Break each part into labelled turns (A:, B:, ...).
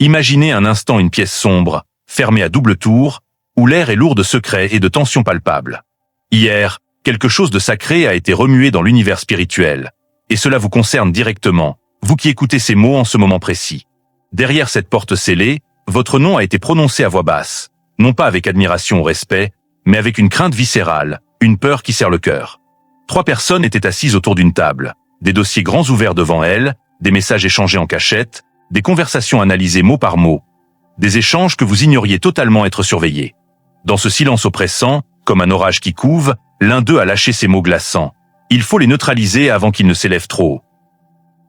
A: Imaginez un instant une pièce sombre, fermée à double tour, où l'air est lourd de secrets et de tensions palpables. Hier, quelque chose de sacré a été remué dans l'univers spirituel, et cela vous concerne directement, vous qui écoutez ces mots en ce moment précis. Derrière cette porte scellée, votre nom a été prononcé à voix basse, non pas avec admiration ou respect, mais avec une crainte viscérale, une peur qui serre le cœur. 3 personnes étaient assises autour d'une table, des dossiers grands ouverts devant elles, des messages échangés en cachette, des conversations analysées mot par mot, des échanges que vous ignoriez totalement être surveillés. Dans ce silence oppressant, comme un orage qui couve, l'un d'eux a lâché ces mots glaçants. Il faut les neutraliser avant qu'ils ne s'élèvent trop haut.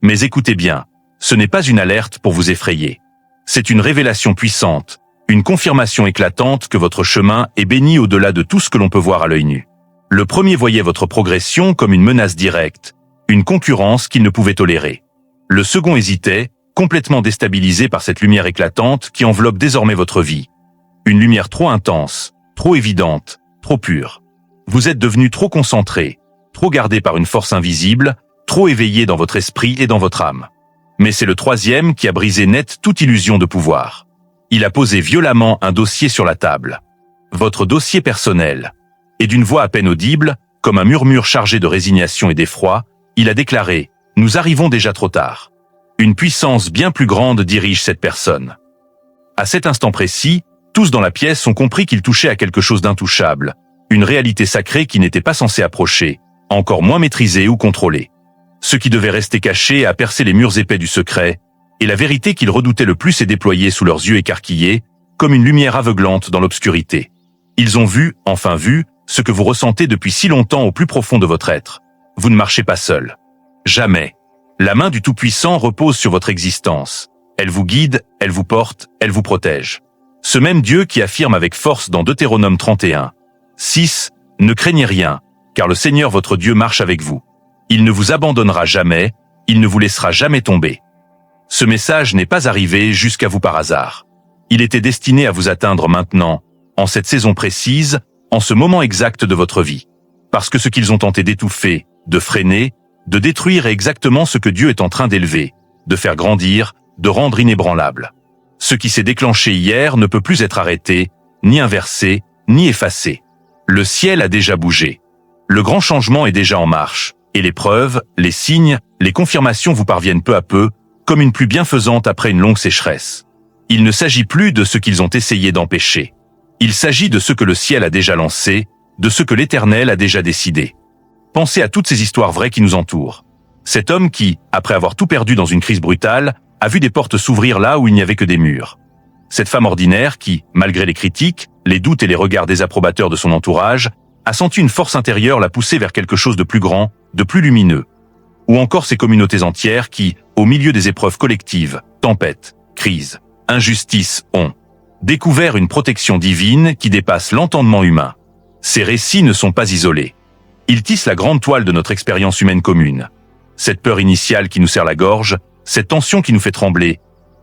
A: Mais écoutez bien, ce n'est pas une alerte pour vous effrayer. C'est une révélation puissante, une confirmation éclatante que votre chemin est béni au-delà de tout ce que l'on peut voir à l'œil nu. Le premier voyait votre progression comme une menace directe, une concurrence qu'il ne pouvait tolérer. Le second hésitait, complètement déstabilisé par cette lumière éclatante qui enveloppe désormais votre vie. Une lumière trop intense, trop évidente, trop pure. Vous êtes devenu trop concentré, trop gardé par une force invisible, trop éveillé dans votre esprit et dans votre âme. Mais c'est le troisième qui a brisé net toute illusion de pouvoir. Il a posé violemment un dossier sur la table. Votre dossier personnel. Et d'une voix à peine audible, comme un murmure chargé de résignation et d'effroi, il a déclaré « Nous arrivons déjà trop tard ». Une puissance bien plus grande dirige cette personne. À cet instant précis, tous dans la pièce ont compris qu'il touchait à quelque chose d'intouchable, une réalité sacrée qui n'était pas censée approcher, encore moins maîtrisée ou contrôlée. Ce qui devait rester caché a percé les murs épais du secret, et la vérité qu'ils redoutaient le plus s'est déployée sous leurs yeux écarquillés, comme une lumière aveuglante dans l'obscurité. Ils ont vu, enfin vu, ce que vous ressentez depuis si longtemps au plus profond de votre être. Vous ne marchez pas seul. Jamais. La main du Tout-Puissant repose sur votre existence. Elle vous guide, elle vous porte, elle vous protège. Ce même Dieu qui affirme avec force dans Deutéronome 31, 6, « Ne craignez rien, car le Seigneur votre Dieu marche avec vous. Il ne vous abandonnera jamais, il ne vous laissera jamais tomber. » Ce message n'est pas arrivé jusqu'à vous par hasard. Il était destiné à vous atteindre maintenant, en cette saison précise, en ce moment exact de votre vie. Parce que ce qu'ils ont tenté d'étouffer, de freiner, de détruire est exactement ce que Dieu est en train d'élever, de faire grandir, de rendre inébranlable. Ce qui s'est déclenché hier ne peut plus être arrêté, ni inversé, ni effacé. Le ciel a déjà bougé. Le grand changement est déjà en marche, et les preuves, les signes, les confirmations vous parviennent peu à peu, comme une pluie bienfaisante après une longue sécheresse. Il ne s'agit plus de ce qu'ils ont essayé d'empêcher. Il s'agit de ce que le ciel a déjà lancé, de ce que l'Éternel a déjà décidé. Pensez à toutes ces histoires vraies qui nous entourent. Cet homme qui, après avoir tout perdu dans une crise brutale, a vu des portes s'ouvrir là où il n'y avait que des murs. Cette femme ordinaire qui, malgré les critiques, les doutes et les regards désapprobateurs de son entourage, a senti une force intérieure la pousser vers quelque chose de plus grand, de plus lumineux. Ou encore ces communautés entières qui, au milieu des épreuves collectives, tempêtes, crises, injustices, ont découvert une protection divine qui dépasse l'entendement humain. Ces récits ne sont pas isolés. Ils tissent la grande toile de notre expérience humaine commune. Cette peur initiale qui nous serre la gorge, cette tension qui nous fait trembler,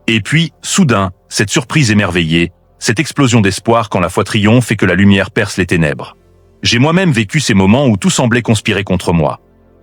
A: et puis, soudain, cette surprise émerveillée, cette explosion d'espoir quand la foi triomphe et que la lumière perce les ténèbres. J'ai moi-même vécu ces moments où tout semblait conspirer contre moi.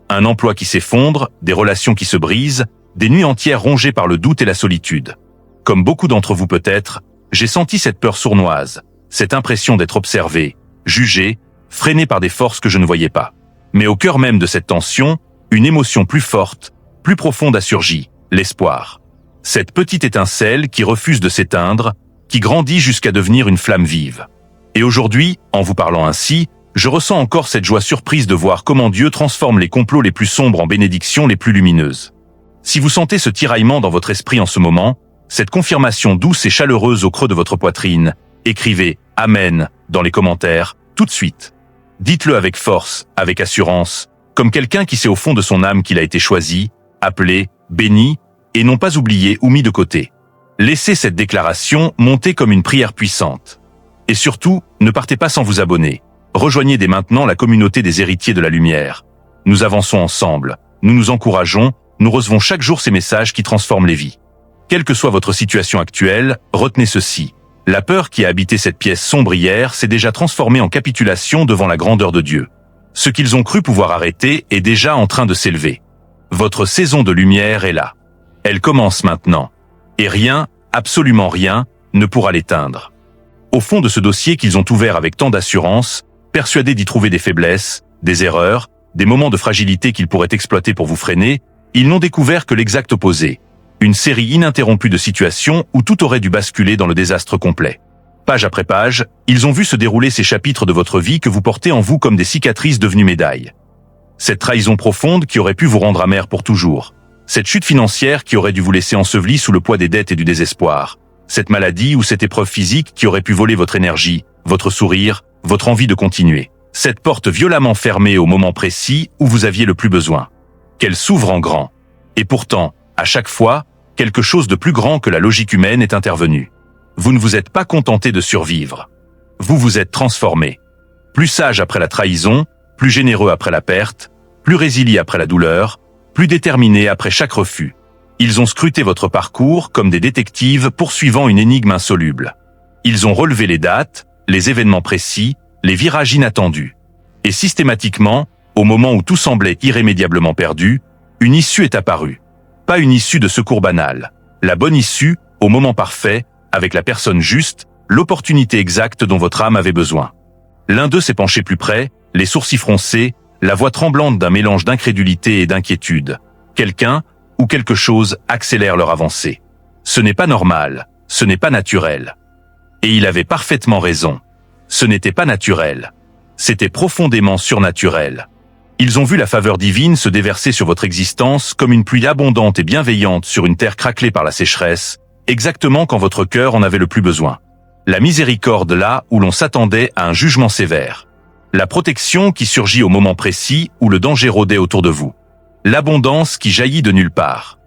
A: Un emploi qui s'effondre, des relations qui se brisent, des nuits entières rongées par le doute et la solitude. Comme beaucoup d'entre vous peut-être, j'ai senti cette peur sournoise, cette impression d'être observé, jugé, freiné par des forces que je ne voyais pas. Mais au cœur même de cette tension, une émotion plus forte, plus profonde a surgi, l'espoir. Cette petite étincelle qui refuse de s'éteindre, qui grandit jusqu'à devenir une flamme vive. Et aujourd'hui, en vous parlant ainsi, je ressens encore cette joie surprise de voir comment Dieu transforme les complots les plus sombres en bénédictions les plus lumineuses. Si vous sentez ce tiraillement dans votre esprit en ce moment, cette confirmation douce et chaleureuse au creux de votre poitrine, écrivez « Amen » dans les commentaires, tout de suite. Dites-le avec force, avec assurance, comme quelqu'un qui sait au fond de son âme qu'il a été choisi, appelé, béni, et non pas oublié ou mis de côté. Laissez cette déclaration monter comme une prière puissante. Et surtout, ne partez pas sans vous abonner. Rejoignez dès maintenant la communauté des héritiers de la lumière. Nous avançons ensemble, nous nous encourageons, nous recevons chaque jour ces messages qui transforment les vies. Quelle que soit votre situation actuelle, retenez ceci. La peur qui a habité cette pièce sombre hier s'est déjà transformée en capitulation devant la grandeur de Dieu. Ce qu'ils ont cru pouvoir arrêter est déjà en train de s'élever. Votre saison de lumière est là. Elle commence maintenant. Et rien, absolument rien, ne pourra l'éteindre. Au fond de ce dossier qu'ils ont ouvert avec tant d'assurance, persuadés d'y trouver des faiblesses, des erreurs, des moments de fragilité qu'ils pourraient exploiter pour vous freiner, ils n'ont découvert que l'exact opposé. Une série ininterrompue de situations où tout aurait dû basculer dans le désastre complet. Page après page, ils ont vu se dérouler ces chapitres de votre vie que vous portez en vous comme des cicatrices devenues médailles. Cette trahison profonde qui aurait pu vous rendre amer pour toujours. Cette chute financière qui aurait dû vous laisser enseveli sous le poids des dettes et du désespoir. Cette maladie ou cette épreuve physique qui aurait pu voler votre énergie, votre sourire, votre envie de continuer. Cette porte violemment fermée au moment précis où vous aviez le plus besoin. Qu'elle s'ouvre en grand. Et pourtant, à chaque fois, quelque chose de plus grand que la logique humaine est intervenu. Vous ne vous êtes pas contenté de survivre. Vous vous êtes transformé. Plus sage après la trahison, plus généreux après la perte, plus résilient après la douleur, plus déterminé après chaque refus. Ils ont scruté votre parcours comme des détectives poursuivant une énigme insoluble. Ils ont relevé les dates, les événements précis, les virages inattendus. Et systématiquement, au moment où tout semblait irrémédiablement perdu, une issue est apparue. Pas une issue de secours banal. La bonne issue, au moment parfait, avec la personne juste, l'opportunité exacte dont votre âme avait besoin. L'un d'eux s'est penché plus près, les sourcils froncés, la voix tremblante d'un mélange d'incrédulité et d'inquiétude. Quelqu'un ou quelque chose accélère leur avancée. Ce n'est pas normal, ce n'est pas naturel. Et il avait parfaitement raison. Ce n'était pas naturel. C'était profondément surnaturel. Ils ont vu la faveur divine se déverser sur votre existence comme une pluie abondante et bienveillante sur une terre craquelée par la sécheresse, exactement quand votre cœur en avait le plus besoin. La miséricorde là où l'on s'attendait à un jugement sévère. La protection qui surgit au moment précis où le danger rôdait autour de vous. L'abondance qui jaillit de nulle part.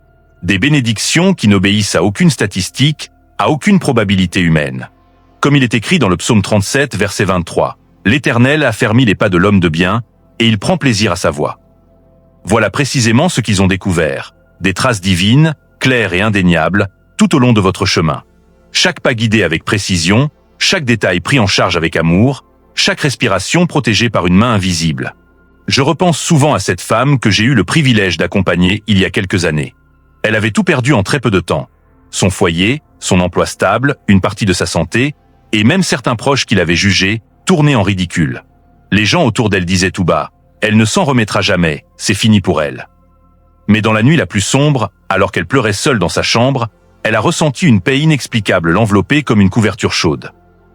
A: Des bénédictions qui n'obéissent à aucune statistique, à aucune probabilité humaine. Comme il est écrit dans le psaume 37, verset 23. L'Éternel affermit les pas de l'homme de bien, et il prend plaisir à sa voix. Voilà précisément ce qu'ils ont découvert. Des traces divines, claires et indéniables, tout au long de votre chemin. Chaque pas guidé avec précision, chaque détail pris en charge avec amour, chaque respiration protégée par une main invisible. Je repense souvent à cette femme que j'ai eu le privilège d'accompagner il y a quelques années. Elle avait tout perdu en très peu de temps. Son foyer, son emploi stable, une partie de sa santé, et même certains proches qui l'avaient jugée, tournés en ridicule. Les gens autour d'elle disaient tout bas, « Elle ne s'en remettra jamais, c'est fini pour elle ». Mais dans la nuit la plus sombre, alors qu'elle pleurait seule dans sa chambre, elle a ressenti une paix inexplicable l'envelopper comme une couverture chaude.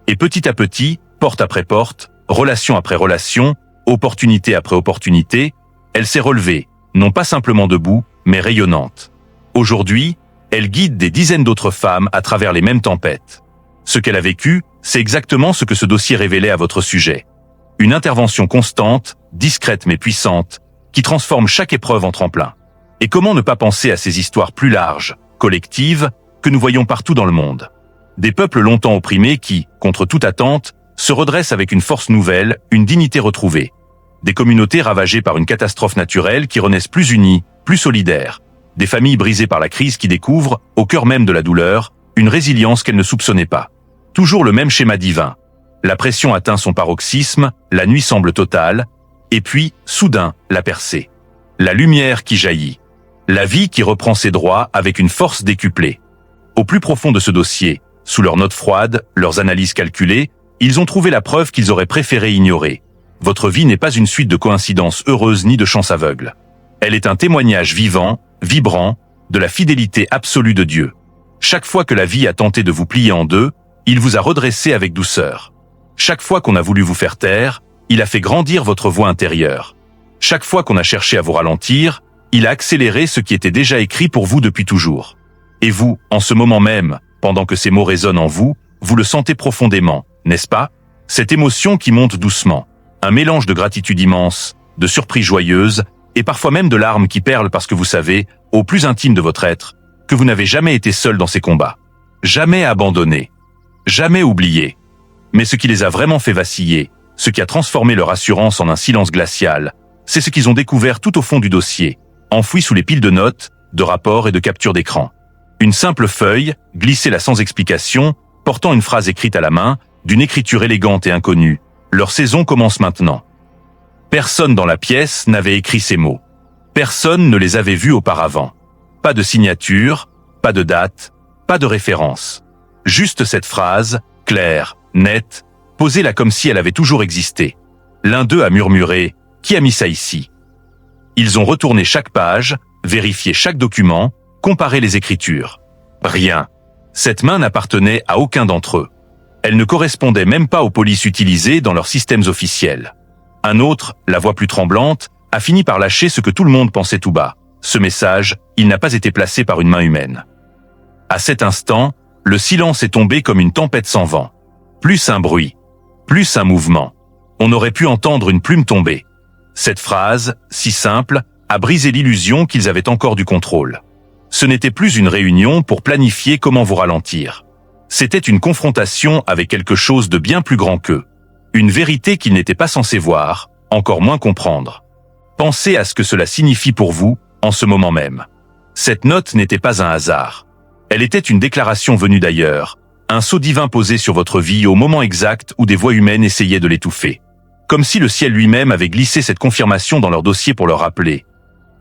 A: Et petit à petit, porte après porte, relation après relation, opportunité après opportunité, elle s'est relevée, non pas simplement debout, mais rayonnante. Aujourd'hui, elle guide des dizaines d'autres femmes à travers les mêmes tempêtes. Ce qu'elle a vécu, c'est exactement ce que ce dossier révélait à votre sujet. Une intervention constante, discrète mais puissante, qui transforme chaque épreuve en tremplin. Et comment ne pas penser à ces histoires plus larges, collectives, que nous voyons partout dans le monde. Des peuples longtemps opprimés qui, contre toute attente, se redressent avec une force nouvelle, une dignité retrouvée. Des communautés ravagées par une catastrophe naturelle qui renaissent plus unies, plus solidaires. Des familles brisées par la crise qui découvrent, au cœur même de la douleur, une résilience qu'elles ne soupçonnaient pas. Toujours le même schéma divin. La pression atteint son paroxysme, la nuit semble totale, et puis, soudain, la percée. La lumière qui jaillit. La vie qui reprend ses droits avec une force décuplée. Au plus profond de ce dossier, sous leurs notes froides, leurs analyses calculées, ils ont trouvé la preuve qu'ils auraient préféré ignorer. Votre vie n'est pas une suite de coïncidences heureuses ni de chances aveugles. Elle est un témoignage vivant, vibrant, de la fidélité absolue de Dieu. Chaque fois que la vie a tenté de vous plier en deux, il vous a redressé avec douceur. Chaque fois qu'on a voulu vous faire taire, il a fait grandir votre voix intérieure. Chaque fois qu'on a cherché à vous ralentir, il a accéléré ce qui était déjà écrit pour vous depuis toujours. Et vous, en ce moment même, pendant que ces mots résonnent en vous, vous le sentez profondément, n'est-ce pas? Cette émotion qui monte doucement. Un mélange de gratitude immense, de surprise joyeuse, et parfois même de larmes qui perlent parce que vous savez, au plus intime de votre être, que vous n'avez jamais été seul dans ces combats. Jamais abandonné. Jamais oublié. Mais ce qui les a vraiment fait vaciller, ce qui a transformé leur assurance en un silence glacial, c'est ce qu'ils ont découvert tout au fond du dossier, enfoui sous les piles de notes, de rapports et de captures d'écran. Une simple feuille, glissée là sans explication, portant une phrase écrite à la main, d'une écriture élégante et inconnue. Leur saison commence maintenant. Personne dans la pièce n'avait écrit ces mots. Personne ne les avait vus auparavant. Pas de signature, pas de date, Pas de référence. Juste cette phrase, claire, nette, posez là comme si elle avait toujours existé. L'un d'eux a murmuré « Qui a mis ça ici ?» Ils ont retourné chaque page, vérifié chaque document, comparé les écritures. Rien. Cette main n'appartenait à aucun d'entre eux. Elle ne correspondait même pas aux polices utilisées dans leurs systèmes officiels. Un autre, la voix plus tremblante, a fini par lâcher ce que tout le monde pensait tout bas. Ce message, il n'a pas été placé par une main humaine. À cet instant, le silence est tombé comme une tempête sans vent. Plus un bruit, plus un mouvement. On aurait pu entendre une plume tomber. Cette phrase, si simple, a brisé l'illusion qu'ils avaient encore du contrôle. Ce n'était plus une réunion pour planifier comment vous ralentir. C'était une confrontation avec quelque chose de bien plus grand qu'eux. Une vérité qu'ils n'étaient pas censés voir, encore moins comprendre. Pensez à ce que cela signifie pour vous, en ce moment même. Cette note n'était pas un hasard. Elle était une déclaration venue d'ailleurs, un sceau divin posé sur votre vie au moment exact où des voix humaines essayaient de l'étouffer. Comme si le ciel lui-même avait glissé cette confirmation dans leur dossier pour leur rappeler.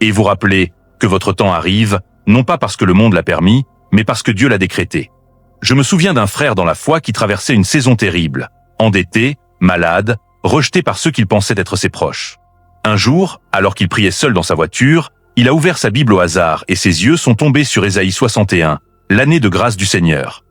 A: Et vous rappeler que votre temps arrive, non pas parce que le monde l'a permis, mais parce que Dieu l'a décrété. Je me souviens d'un frère dans la foi qui traversait une saison terrible, endetté, malade, rejeté par ceux qu'il pensait être ses proches. Un jour, alors qu'il priait seul dans sa voiture, il a ouvert sa Bible au hasard et ses yeux sont tombés sur Ésaïe 61, l'année de grâce du Seigneur.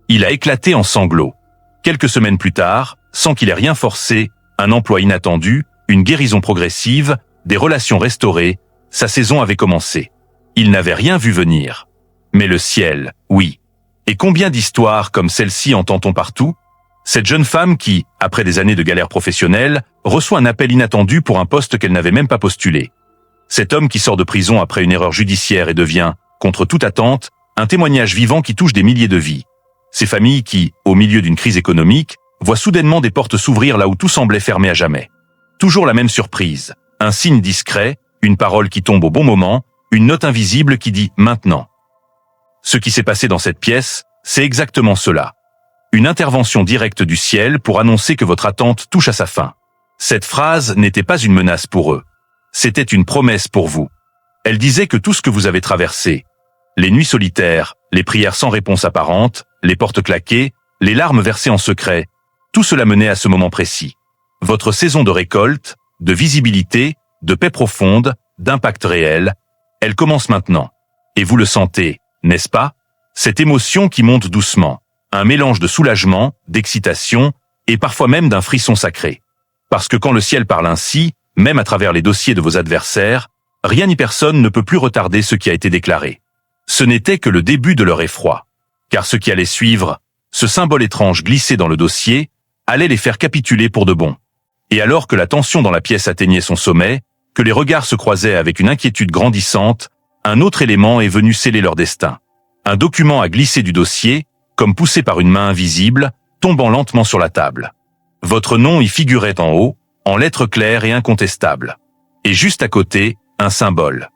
A: Il a éclaté en sanglots. Quelques semaines plus tard, sans qu'il ait rien forcé, un emploi inattendu, une guérison progressive, des relations restaurées, sa saison avait commencé. Il n'avait rien vu venir. Mais le ciel, oui. Et combien d'histoires comme celle-ci entend-on partout? Cette jeune femme qui, après des années de galère professionnelle, reçoit un appel inattendu pour un poste qu'elle n'avait même pas postulé. Cet homme qui sort de prison après une erreur judiciaire et devient, contre toute attente, un témoignage vivant qui touche des milliers de vies. Ces familles qui, au milieu d'une crise économique, voient soudainement des portes s'ouvrir là où tout semblait fermé à jamais. Toujours la même surprise, un signe discret, une parole qui tombe au bon moment, une note invisible qui dit « maintenant ». Ce qui s'est passé dans cette pièce, c'est exactement cela. Une intervention directe du ciel pour annoncer que votre attente touche à sa fin. Cette phrase n'était pas une menace pour eux. C'était une promesse pour vous. Elle disait que tout ce que vous avez traversé, les nuits solitaires, les prières sans réponse apparente, les portes claquées, les larmes versées en secret, tout cela menait à ce moment précis. Votre saison de récolte, de visibilité, de paix profonde, d'impact réel, elle commence maintenant. Et vous le sentez, n'est-ce pas? Cette émotion qui monte doucement, un mélange de soulagement, d'excitation, et parfois même d'un frisson sacré. Parce que quand le ciel parle ainsi, même à travers les dossiers de vos adversaires, rien ni personne ne peut plus retarder ce qui a été déclaré. Ce n'était que le début de leur effroi. Car ce qui allait suivre, ce symbole étrange glissé dans le dossier, allait les faire capituler pour de bon. Et alors que la tension dans la pièce atteignait son sommet, que les regards se croisaient avec une inquiétude grandissante, un autre élément est venu sceller leur destin. Un document a glissé du dossier, comme poussé par une main invisible, tombant lentement sur la table. Votre nom y figurait en haut, en lettres claires et incontestables. Et juste à côté, un symbole.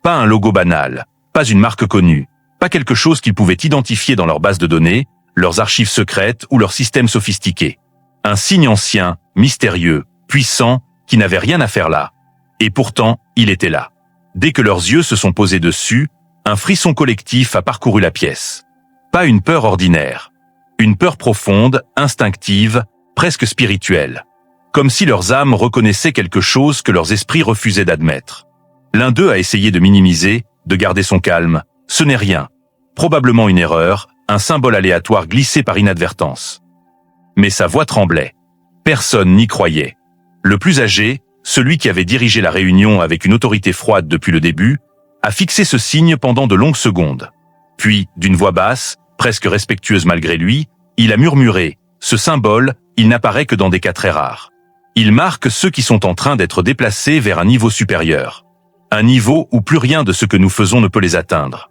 A: Pas un logo banal, pas une marque connue, pas quelque chose qu'ils pouvaient identifier dans leur base de données, leurs archives secrètes ou leurs systèmes sophistiqués. Un signe ancien, mystérieux, puissant, qui n'avait rien à faire là. Et pourtant, il était là. Dès que leurs yeux se sont posés dessus, un frisson collectif a parcouru la pièce. Pas une peur ordinaire. Une peur profonde, instinctive, presque spirituelle. Comme si leurs âmes reconnaissaient quelque chose que leurs esprits refusaient d'admettre. L'un d'eux a essayé de minimiser, de garder son calme. Ce n'est rien. Probablement une erreur, un symbole aléatoire glissé par inadvertance. Mais sa voix tremblait. Personne n'y croyait. Le plus âgé, celui qui avait dirigé la réunion avec une autorité froide depuis le début, a fixé ce signe pendant de longues secondes. Puis, d'une voix basse, presque respectueuse malgré lui, il a murmuré « Ce symbole, il n'apparaît que dans des cas très rares. Il marque ceux qui sont en train d'être déplacés vers un niveau supérieur. Un niveau où plus rien de ce que nous faisons ne peut les atteindre. »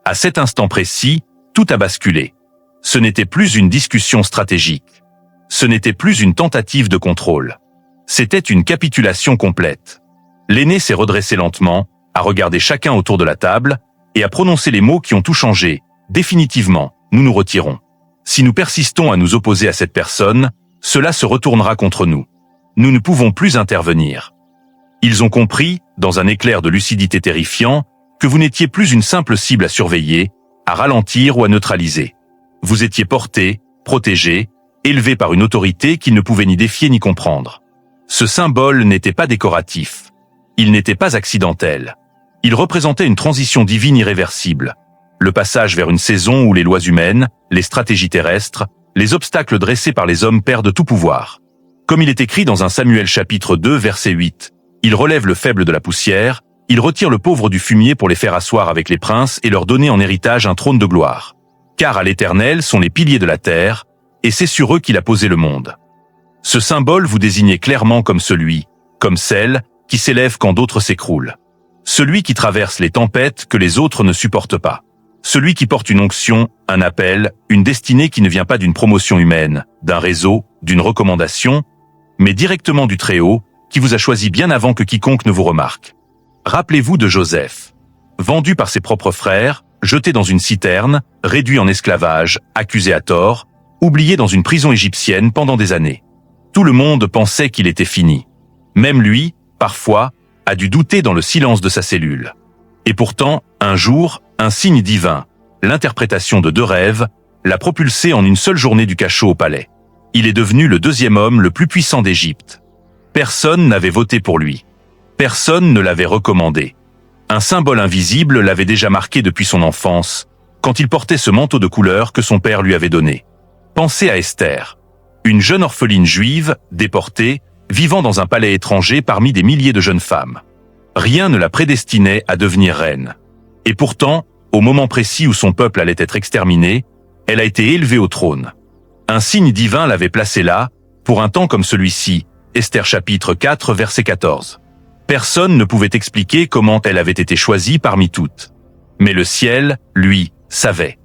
A: À cet instant précis, tout a basculé. Ce n'était plus une discussion stratégique. Ce n'était plus une tentative de contrôle. C'était une capitulation complète. L'aîné s'est redressé lentement, a regardé chacun autour de la table et a prononcé les mots qui ont tout changé. Définitivement, nous nous retirons. Si nous persistons à nous opposer à cette personne, cela se retournera contre nous. Nous ne pouvons plus intervenir. Ils ont compris, dans un éclair de lucidité terrifiant, que vous n'étiez plus une simple cible à surveiller, à ralentir ou à neutraliser. Vous étiez porté, protégé, élevé par une autorité qu'il ne pouvait ni défier ni comprendre. Ce symbole n'était pas décoratif. Il n'était pas accidentel. Il représentait une transition divine irréversible. Le passage vers une saison où les lois humaines, les stratégies terrestres, les obstacles dressés par les hommes perdent tout pouvoir. Comme il est écrit dans 1 Samuel chapitre 2 verset 8, « Il relève le faible de la poussière, il retire le pauvre du fumier pour les faire asseoir avec les princes et leur donner en héritage un trône de gloire. Car à l'Éternel sont les piliers de la terre, et c'est sur eux qu'il a posé le monde. » Ce symbole vous désignait clairement comme celui, comme celle, qui s'élève quand d'autres s'écroulent. Celui qui traverse les tempêtes que les autres ne supportent pas. Celui qui porte une onction, un appel, une destinée qui ne vient pas d'une promotion humaine, d'un réseau, d'une recommandation, mais directement du Très-Haut, qui vous a choisi bien avant que quiconque ne vous remarque. Rappelez-vous de Joseph. Vendu par ses propres frères, jeté dans une citerne, réduit en esclavage, accusé à tort, oublié dans une prison égyptienne pendant des années. Tout le monde pensait qu'il était fini. Même lui, parfois, a dû douter dans le silence de sa cellule. Et pourtant, un jour, un signe divin, l'interprétation de 2 rêves, l'a propulsé en une seule journée du cachot au palais. Il est devenu le 2e homme le plus puissant d'Égypte. Personne n'avait voté pour lui. Personne ne l'avait recommandé. Un symbole invisible l'avait déjà marqué depuis son enfance, quand il portait ce manteau de couleur que son père lui avait donné. Pensez à Esther, une jeune orpheline juive, déportée, vivant dans un palais étranger parmi des milliers de jeunes femmes. Rien ne la prédestinait à devenir reine. Et pourtant, au moment précis où son peuple allait être exterminé, elle a été élevée au trône. Un signe divin l'avait placée là, pour un temps comme celui-ci, Esther chapitre 4 verset 14. Personne ne pouvait expliquer comment elle avait été choisie parmi toutes. Mais le ciel, lui, savait.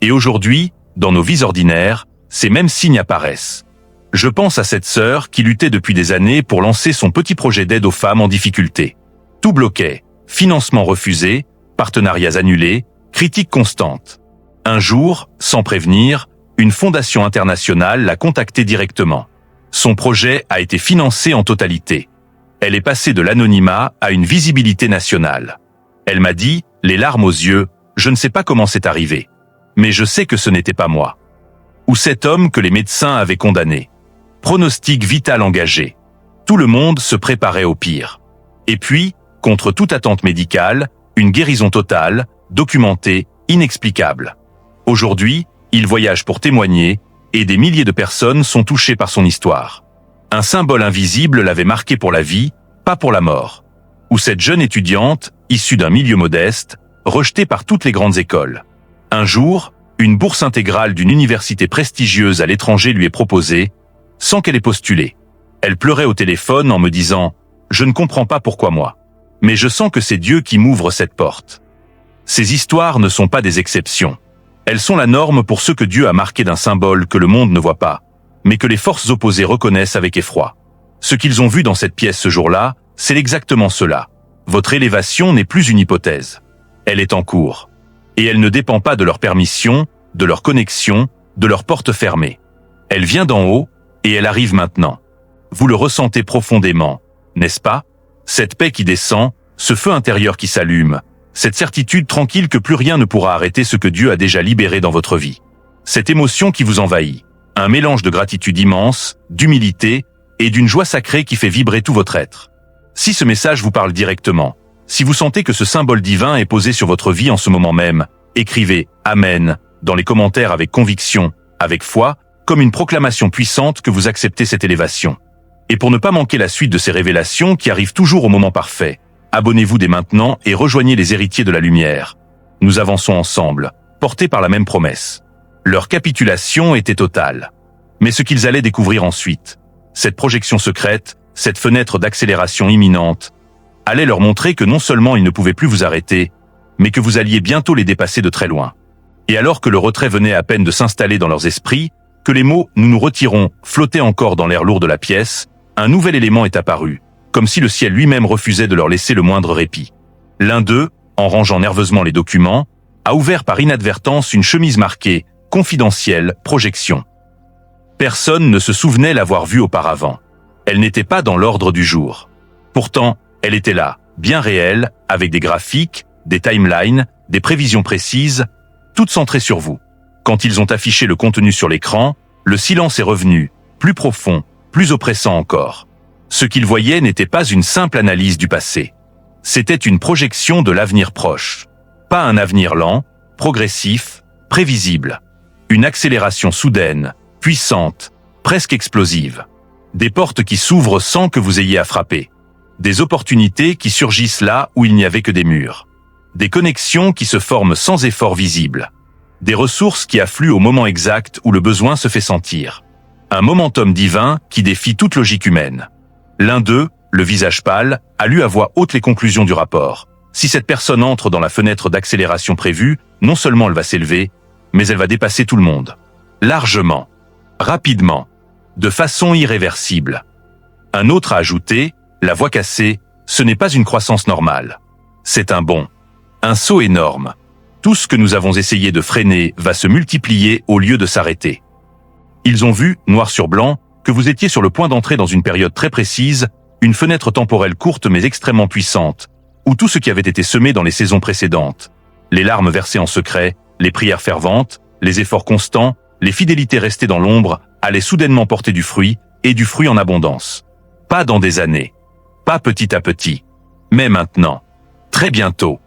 A: Et aujourd'hui, dans nos vies ordinaires, ces mêmes signes apparaissent. Je pense à cette sœur qui luttait depuis des années pour lancer son petit projet d'aide aux femmes en difficulté. Tout bloquait, financement refusé, partenariats annulés, critiques constantes. Un jour, sans prévenir, une fondation internationale l'a contactée directement. Son projet a été financé en totalité. Elle est passée de l'anonymat à une visibilité nationale. Elle m'a dit, les larmes aux yeux, je ne sais pas comment c'est arrivé. Mais je sais que ce n'était pas moi. Ou cet homme que les médecins avaient condamné. Pronostic vital engagé. Tout le monde se préparait au pire. Et puis, contre toute attente médicale, une guérison totale, documentée, inexplicable. Aujourd'hui, il voyage pour témoigner, et des milliers de personnes sont touchées par son histoire. Un symbole invisible l'avait marqué pour la vie, pas pour la mort. Ou cette jeune étudiante, issue d'un milieu modeste, rejetée par toutes les grandes écoles. Un jour, une bourse intégrale d'une université prestigieuse à l'étranger lui est proposée, sans qu'elle ait postulé. Elle pleurait au téléphone en me disant « Je ne comprends pas pourquoi moi. Mais je sens que c'est Dieu qui m'ouvre cette porte. » Ces histoires ne sont pas des exceptions. Elles sont la norme pour ceux que Dieu a marqués d'un symbole que le monde ne voit pas, mais que les forces opposées reconnaissent avec effroi. Ce qu'ils ont vu dans cette pièce ce jour-là, c'est exactement cela. Votre élévation n'est plus une hypothèse. Elle est en cours. Et elle ne dépend pas de leur permission, de leur connexion, de leur porte fermée. Elle vient d'en haut, et elle arrive maintenant. Vous le ressentez profondément, n'est-ce pas? Cette paix qui descend, ce feu intérieur qui s'allume, cette certitude tranquille que plus rien ne pourra arrêter ce que Dieu a déjà libéré dans votre vie. Cette émotion qui vous envahit, un mélange de gratitude immense, d'humilité et d'une joie sacrée qui fait vibrer tout votre être. Si ce message vous parle directement, si vous sentez que ce symbole divin est posé sur votre vie en ce moment même, écrivez « Amen » dans les commentaires avec conviction, avec foi, comme une proclamation puissante que vous acceptez cette élévation. Et pour ne pas manquer la suite de ces révélations qui arrivent toujours au moment parfait, abonnez-vous dès maintenant et rejoignez les héritiers de la lumière. Nous avançons ensemble, portés par la même promesse. Leur capitulation était totale. Mais ce qu'ils allaient découvrir ensuite, cette projection secrète, cette fenêtre d'accélération imminente, allait leur montrer que non seulement ils ne pouvaient plus vous arrêter, mais que vous alliez bientôt les dépasser de très loin. Et alors que le retrait venait à peine de s'installer dans leurs esprits, que les mots « nous nous retirons » flottaient encore dans l'air lourd de la pièce, un nouvel élément est apparu, comme si le ciel lui-même refusait de leur laisser le moindre répit. L'un d'eux, en rangeant nerveusement les documents, a ouvert par inadvertance une chemise marquée « Confidentielle, projection ». Personne ne se souvenait l'avoir vue auparavant. Elle n'était pas dans l'ordre du jour. Pourtant, elle était là, bien réelle, avec des graphiques, des timelines, des prévisions précises. toutes centrées sur vous. Quand ils ont affiché le contenu sur l'écran, le silence est revenu, plus profond, plus oppressant encore. Ce qu'ils voyaient n'était pas une simple analyse du passé. C'était une projection de l'avenir proche. Pas un avenir lent, progressif, prévisible. Une accélération soudaine, puissante, presque explosive. Des portes qui s'ouvrent sans que vous ayez à frapper. Des opportunités qui surgissent là où il n'y avait que des murs. Des connexions qui se forment sans effort visible. Des ressources qui affluent au moment exact où le besoin se fait sentir. Un momentum divin qui défie toute logique humaine. L'un d'eux, le visage pâle, a lu à voix haute les conclusions du rapport. Si cette personne entre dans la fenêtre d'accélération prévue, non seulement elle va s'élever, mais elle va dépasser tout le monde. Largement. Rapidement. De façon irréversible. Un autre a ajouté, la voix cassée, ce n'est pas une croissance normale. C'est un bond. Un saut énorme. Tout ce que nous avons essayé de freiner va se multiplier au lieu de s'arrêter. Ils ont vu, noir sur blanc, que vous étiez sur le point d'entrer dans une période très précise, une fenêtre temporelle courte mais extrêmement puissante, où tout ce qui avait été semé dans les saisons précédentes, les larmes versées en secret, les prières ferventes, les efforts constants, les fidélités restées dans l'ombre, allaient soudainement porter du fruit, et du fruit en abondance. Pas dans des années. Pas petit à petit. Mais maintenant. Très bientôt.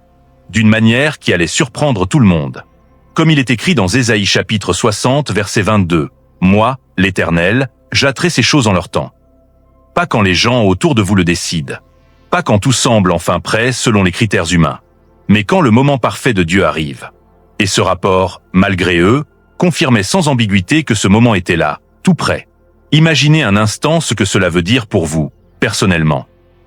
A: D'une manière qui allait surprendre tout le monde. Comme il est écrit dans Ésaïe chapitre 60, verset 22. « Moi, l'Éternel, j'hâterai ces choses en leur temps. » Pas quand les gens autour de vous le décident. Pas quand tout semble enfin prêt selon les critères humains. Mais quand le moment parfait de Dieu arrive. Et ce rapport, malgré eux, confirmait sans ambiguïté que ce moment était là, tout près. Imaginez un instant ce que cela veut dire pour vous, personnellement.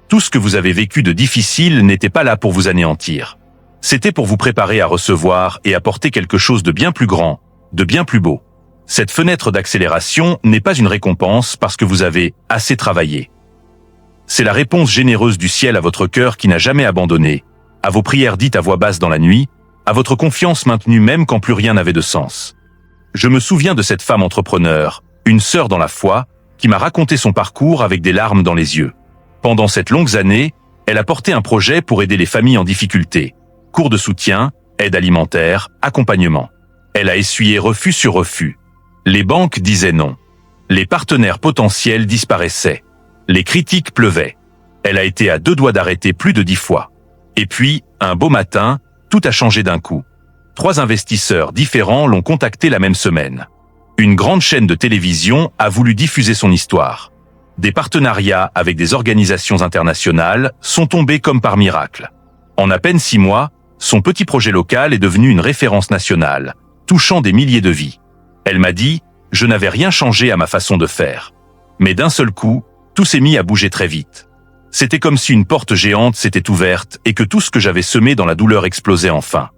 A: Tout ce que vous avez vécu de difficile n'était pas là pour vous anéantir. C'était pour vous préparer à recevoir et apporter quelque chose de bien plus grand, de bien plus beau. Cette fenêtre d'accélération n'est pas une récompense parce que vous avez assez travaillé. C'est la réponse généreuse du ciel à votre cœur qui n'a jamais abandonné, à vos prières dites à voix basse dans la nuit, à votre confiance maintenue même quand plus rien n'avait de sens. Je me souviens de cette femme entrepreneur, une sœur dans la foi, qui m'a raconté son parcours avec des larmes dans les yeux. Pendant cette longue année, elle a porté un projet pour aider les familles en difficulté. Cours de soutien, aide alimentaire, accompagnement. Elle a essuyé refus sur refus. Les banques disaient non. Les partenaires potentiels disparaissaient. Les critiques pleuvaient. Elle a été à 2 doigts d'arrêter plus de 10 fois. Et puis, un beau matin, tout a changé d'un coup. 3 investisseurs différents l'ont contacté la même semaine. Une grande chaîne de télévision a voulu diffuser son histoire. Des partenariats avec des organisations internationales sont tombés comme par miracle. En à peine 6 mois, son petit projet local est devenu une référence nationale, touchant des milliers de vies. Elle m'a dit, je n'avais rien changé à ma façon de faire. Mais d'un seul coup, tout s'est mis à bouger très vite. C'était comme si une porte géante s'était ouverte et que tout ce que j'avais semé dans la douleur explosait enfin.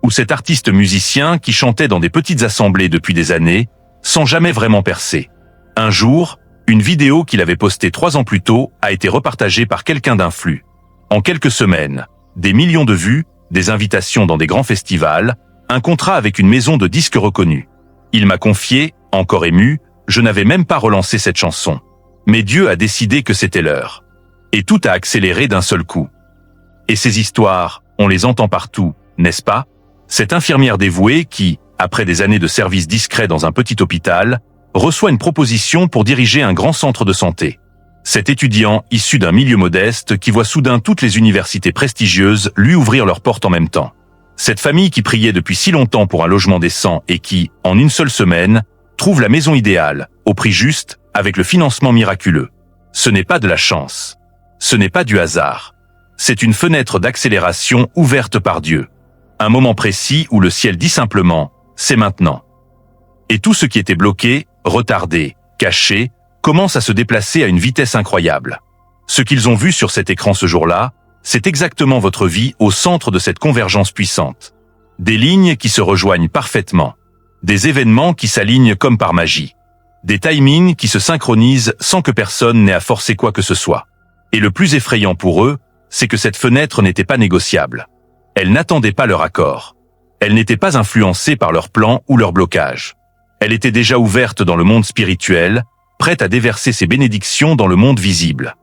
A: Ou cet artiste musicien qui chantait dans des petites assemblées depuis des années, sans jamais vraiment percer. Un jour, une vidéo qu'il avait postée 3 ans plus tôt a été repartagée par quelqu'un d'influent. En quelques semaines, des millions de vues, des invitations dans des grands festivals, un contrat avec une maison de disques reconnue. Il m'a confié, encore ému, je n'avais même pas relancé cette chanson. Mais Dieu a décidé que c'était l'heure. Et tout a accéléré d'un seul coup. Et ces histoires, on les entend partout, n'est-ce pas? Cette infirmière dévouée qui, après des années de service discret dans un petit hôpital, reçoit une proposition pour diriger un grand centre de santé. Cet étudiant issu d'un milieu modeste qui voit soudain toutes les universités prestigieuses lui ouvrir leurs portes en même temps. Cette famille qui priait depuis si longtemps pour un logement décent et qui, en une seule semaine, trouve la maison idéale, au prix juste, avec le financement miraculeux. Ce n'est pas de la chance. Ce n'est pas du hasard. C'est une fenêtre d'accélération ouverte par Dieu. Un moment précis où le ciel dit simplement « c'est maintenant ». Et tout ce qui était bloqué, retardé, caché, commence à se déplacer à une vitesse incroyable. Ce qu'ils ont vu sur cet écran ce jour-là, c'est exactement votre vie au centre de cette convergence puissante. Des lignes qui se rejoignent parfaitement. Des événements qui s'alignent comme par magie. Des timings qui se synchronisent sans que personne n'ait à forcer quoi que ce soit. Et le plus effrayant pour eux, c'est que cette fenêtre n'était pas négociable. Elle n'attendait pas leur accord. Elle n'était pas influencée par leur plan ou leur blocage. Elle était déjà ouverte dans le monde spirituel, prête à déverser ses bénédictions dans le monde visible.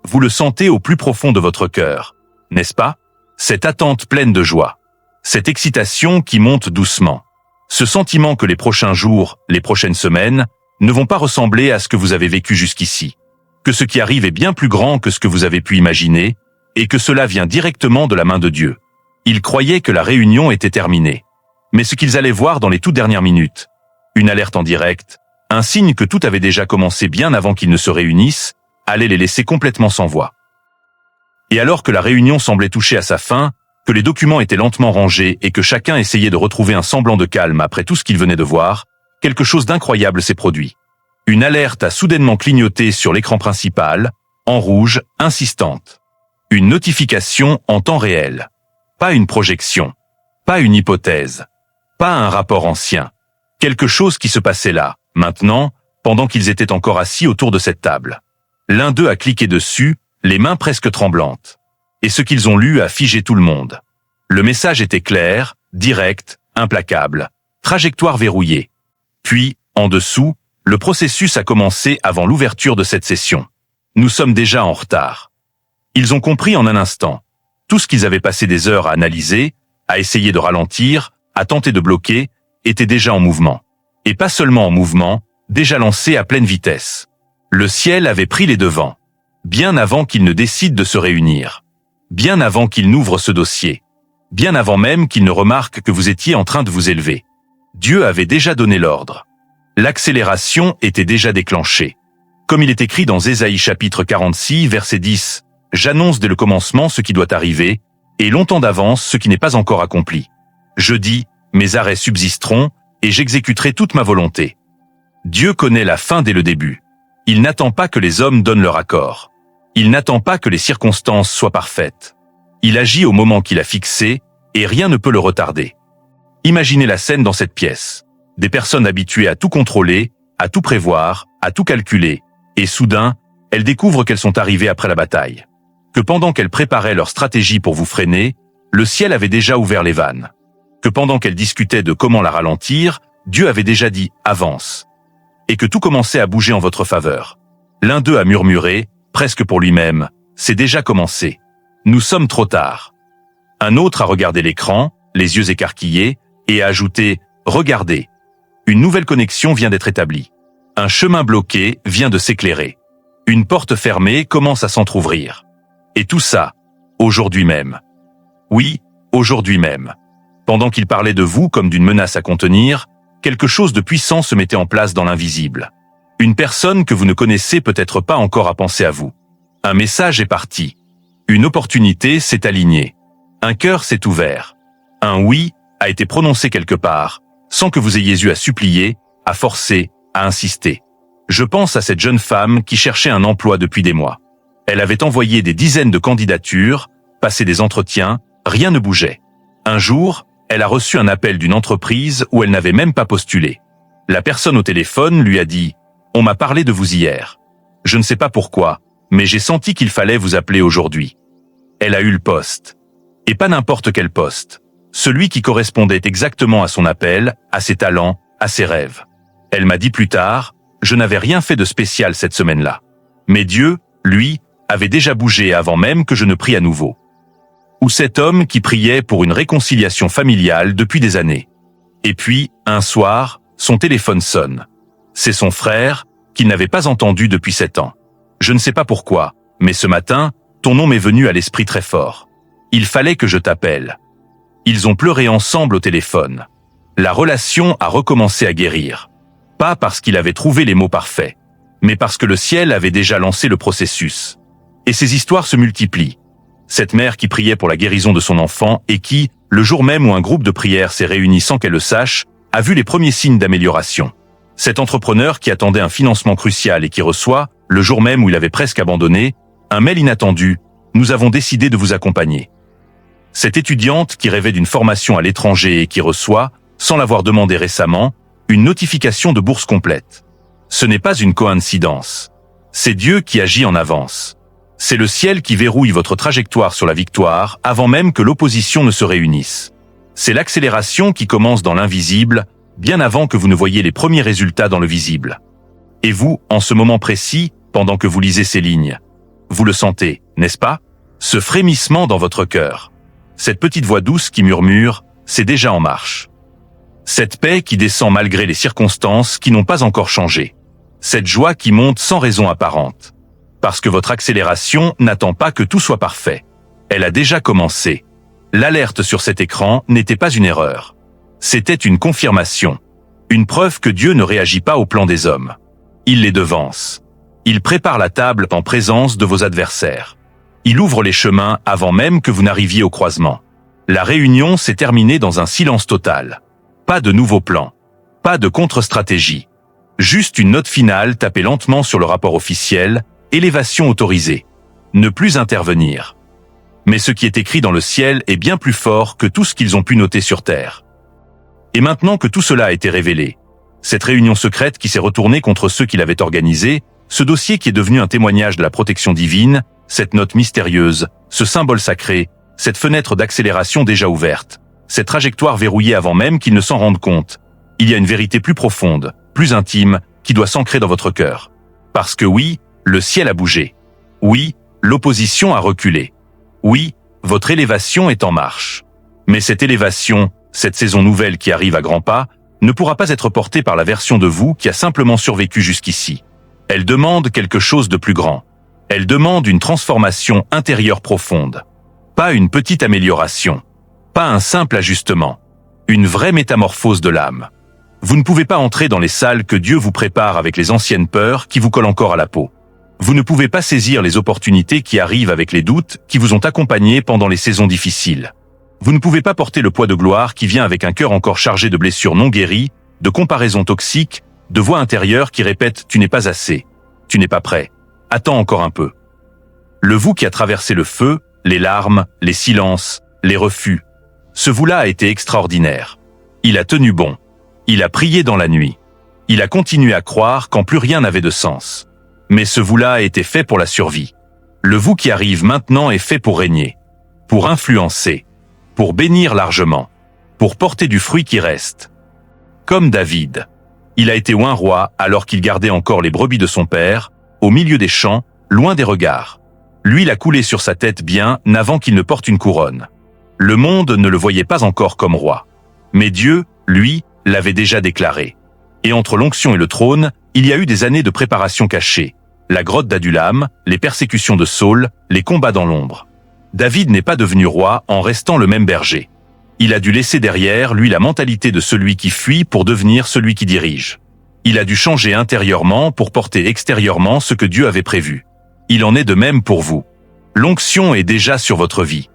A: Vous le sentez au plus profond de votre cœur, n'est-ce pas? Cette attente pleine de joie. Cette excitation qui monte doucement. Ce sentiment que les prochains jours, les prochaines semaines, ne vont pas ressembler à ce que vous avez vécu jusqu'ici. Que ce qui arrive est bien plus grand que ce que vous avez pu imaginer, et que cela vient directement de la main de Dieu. Ils croyaient que la réunion était terminée. Mais ce qu'ils allaient voir dans les toutes dernières minutes, une alerte en direct, un signe que tout avait déjà commencé bien avant qu'ils ne se réunissent, allait les laisser complètement sans voix. Et alors que la réunion semblait toucher à sa fin, que les documents étaient lentement rangés et que chacun essayait de retrouver un semblant de calme après tout ce qu'il venait de voir, quelque chose d'incroyable s'est produit. Une alerte a soudainement clignoté sur l'écran principal, en rouge, insistante. Une notification en temps réel. Pas une projection. Pas une hypothèse. Pas un rapport ancien. Quelque chose qui se passait là, maintenant, pendant qu'ils étaient encore assis autour de cette table. L'un d'eux a cliqué dessus, les mains presque tremblantes. Et ce qu'ils ont lu a figé tout le monde. Le message était clair, direct, implacable. Trajectoire verrouillée. Puis, en dessous, le processus a commencé avant l'ouverture de cette session. Nous sommes déjà en retard. Ils ont compris en un instant. Tout ce qu'ils avaient passé des heures à analyser, à essayer de ralentir, à tenter de bloquer, était déjà en mouvement. Et pas seulement en mouvement, déjà lancé à pleine vitesse. Le ciel avait pris les devants. Bien avant qu'ils ne décident de se réunir. Bien avant qu'ils n'ouvrent ce dossier. Bien avant même qu'ils ne remarquent que vous étiez en train de vous élever. Dieu avait déjà donné l'ordre. L'accélération était déjà déclenchée. Comme il est écrit dans Ésaïe chapitre 46, verset 10, « J'annonce dès le commencement ce qui doit arriver, et longtemps d'avance ce qui n'est pas encore accompli. Je dis, mes arrêts subsisteront, et j'exécuterai toute ma volonté. » Dieu connaît la fin dès le début. Il n'attend pas que les hommes donnent leur accord. Il n'attend pas que les circonstances soient parfaites. Il agit au moment qu'il a fixé, et rien ne peut le retarder. Imaginez la scène dans cette pièce. Des personnes habituées à tout contrôler, à tout prévoir, à tout calculer, et soudain, elles découvrent qu'elles sont arrivées après la bataille. Que pendant qu'elles préparaient leur stratégie pour vous freiner, le ciel avait déjà ouvert les vannes. Que pendant qu'elles discutaient de comment la ralentir, Dieu avait déjà dit « avance ». Et que tout commençait à bouger en votre faveur. L'un d'eux a murmuré, presque pour lui-même, « c'est déjà commencé. Nous sommes trop tard ». Un autre a regardé l'écran, les yeux écarquillés, et a ajouté « regardez ». Une nouvelle connexion vient d'être établie. Un chemin bloqué vient de s'éclairer. Une porte fermée commence à s'entrouvrir. Et tout ça, aujourd'hui même. Oui, aujourd'hui même. Pendant qu'il parlait de vous comme d'une menace à contenir, quelque chose de puissant se mettait en place dans l'invisible. Une personne que vous ne connaissez peut-être pas encore a pensé à vous. Un message est parti. Une opportunité s'est alignée. Un cœur s'est ouvert. Un oui a été prononcé quelque part, sans que vous ayez eu à supplier, à forcer, à insister. Je pense à cette jeune femme qui cherchait un emploi depuis des mois. Elle avait envoyé des dizaines de candidatures, passé des entretiens, rien ne bougeait. Un jour, elle a reçu un appel d'une entreprise où elle n'avait même pas postulé. La personne au téléphone lui a dit « On m'a parlé de vous hier. Je ne sais pas pourquoi, mais j'ai senti qu'il fallait vous appeler aujourd'hui. » Elle a eu le poste. Et pas n'importe quel poste. Celui qui correspondait exactement à son appel, à ses talents, à ses rêves. Elle m'a dit plus tard, je n'avais rien fait de spécial cette semaine-là. Mais Dieu, lui, avait déjà bougé avant même que je ne prie à nouveau. Ou cet homme qui priait pour une réconciliation familiale depuis des années. Et puis, un soir, son téléphone sonne. C'est son frère, qu'il n'avait pas entendu depuis 7 ans. Je ne sais pas pourquoi, mais ce matin, ton nom m'est venu à l'esprit très fort. Il fallait que je t'appelle. Ils ont pleuré ensemble au téléphone. La relation a recommencé à guérir. Pas parce qu'il avait trouvé les mots parfaits, mais parce que le ciel avait déjà lancé le processus. Et ces histoires se multiplient. Cette mère qui priait pour la guérison de son enfant et qui, le jour même où un groupe de prière s'est réuni sans qu'elle le sache, a vu les premiers signes d'amélioration. Cet entrepreneur qui attendait un financement crucial et qui reçoit, le jour même où il avait presque abandonné, un mail inattendu « Nous avons décidé de vous accompagner ». Cette étudiante qui rêvait d'une formation à l'étranger et qui reçoit, sans l'avoir demandé récemment, une notification de bourse complète. Ce n'est pas une coïncidence. C'est Dieu qui agit en avance. C'est le ciel qui verrouille votre trajectoire sur la victoire avant même que l'opposition ne se réunisse. C'est l'accélération qui commence dans l'invisible, bien avant que vous ne voyiez les premiers résultats dans le visible. Et vous, en ce moment précis, pendant que vous lisez ces lignes, vous le sentez, n'est-ce pas? Ce frémissement dans votre cœur. Cette petite voix douce qui murmure c'est déjà en marche. Cette paix qui descend malgré les circonstances qui n'ont pas encore changé. Cette joie qui monte sans raison apparente. Parce que votre accélération n'attend pas que tout soit parfait. Elle a déjà commencé. L'alerte sur cet écran n'était pas une erreur. C'était une confirmation. Une preuve que Dieu ne réagit pas au plan des hommes. Il les devance. Il prépare la table en présence de vos adversaires. Il ouvre les chemins avant même que vous n'arriviez au croisement. La réunion s'est terminée dans un silence total. Pas de nouveaux plans. Pas de contre-stratégie. Juste une note finale tapée lentement sur le rapport officiel, élévation autorisée. Ne plus intervenir. Mais ce qui est écrit dans le ciel est bien plus fort que tout ce qu'ils ont pu noter sur terre. Et maintenant que tout cela a été révélé, cette réunion secrète qui s'est retournée contre ceux qui l'avaient organisée, ce dossier qui est devenu un témoignage de la protection divine, cette note mystérieuse, ce symbole sacré, cette fenêtre d'accélération déjà ouverte, cette trajectoire verrouillée avant même qu'ils ne s'en rendent compte, il y a une vérité plus profonde, plus intime, qui doit s'ancrer dans votre cœur. Parce que oui, le ciel a bougé. Oui, l'opposition a reculé. Oui, votre élévation est en marche. Mais cette élévation, cette saison nouvelle qui arrive à grands pas, ne pourra pas être portée par la version de vous qui a simplement survécu jusqu'ici. Elle demande quelque chose de plus grand. Elle demande une transformation intérieure profonde. Pas une petite amélioration. Pas un simple ajustement. Une vraie métamorphose de l'âme. Vous ne pouvez pas entrer dans les salles que Dieu vous prépare avec les anciennes peurs qui vous collent encore à la peau. Vous ne pouvez pas saisir les opportunités qui arrivent avec les doutes qui vous ont accompagné pendant les saisons difficiles. Vous ne pouvez pas porter le poids de gloire qui vient avec un cœur encore chargé de blessures non guéries, de comparaisons toxiques, de voix intérieures qui répètent « tu n'es pas assez, tu n'es pas prêt, attends encore un peu ». Le vous qui a traversé le feu, les larmes, les silences, les refus, ce vous-là a été extraordinaire. Il a tenu bon. Il a prié dans la nuit. Il a continué à croire quand plus rien n'avait de sens. Mais ce vous-là a été fait pour la survie. Le vous qui arrive maintenant est fait pour régner, pour influencer, pour bénir largement, pour porter du fruit qui reste. Comme David. Il a été oint roi alors qu'il gardait encore les brebis de son père, au milieu des champs, loin des regards. L'huile a coulé sur sa tête bien avant qu'il ne porte une couronne. Le monde ne le voyait pas encore comme roi. Mais Dieu, lui, l'avait déjà déclaré. Et entre l'onction et le trône, il y a eu des années de préparation cachée. La grotte d'Adulam, les persécutions de Saul, les combats dans l'ombre. David n'est pas devenu roi en restant le même berger. Il a dû laisser derrière lui la mentalité de celui qui fuit pour devenir celui qui dirige. Il a dû changer intérieurement pour porter extérieurement ce que Dieu avait prévu. Il en est de même pour vous. L'onction est déjà sur votre vie.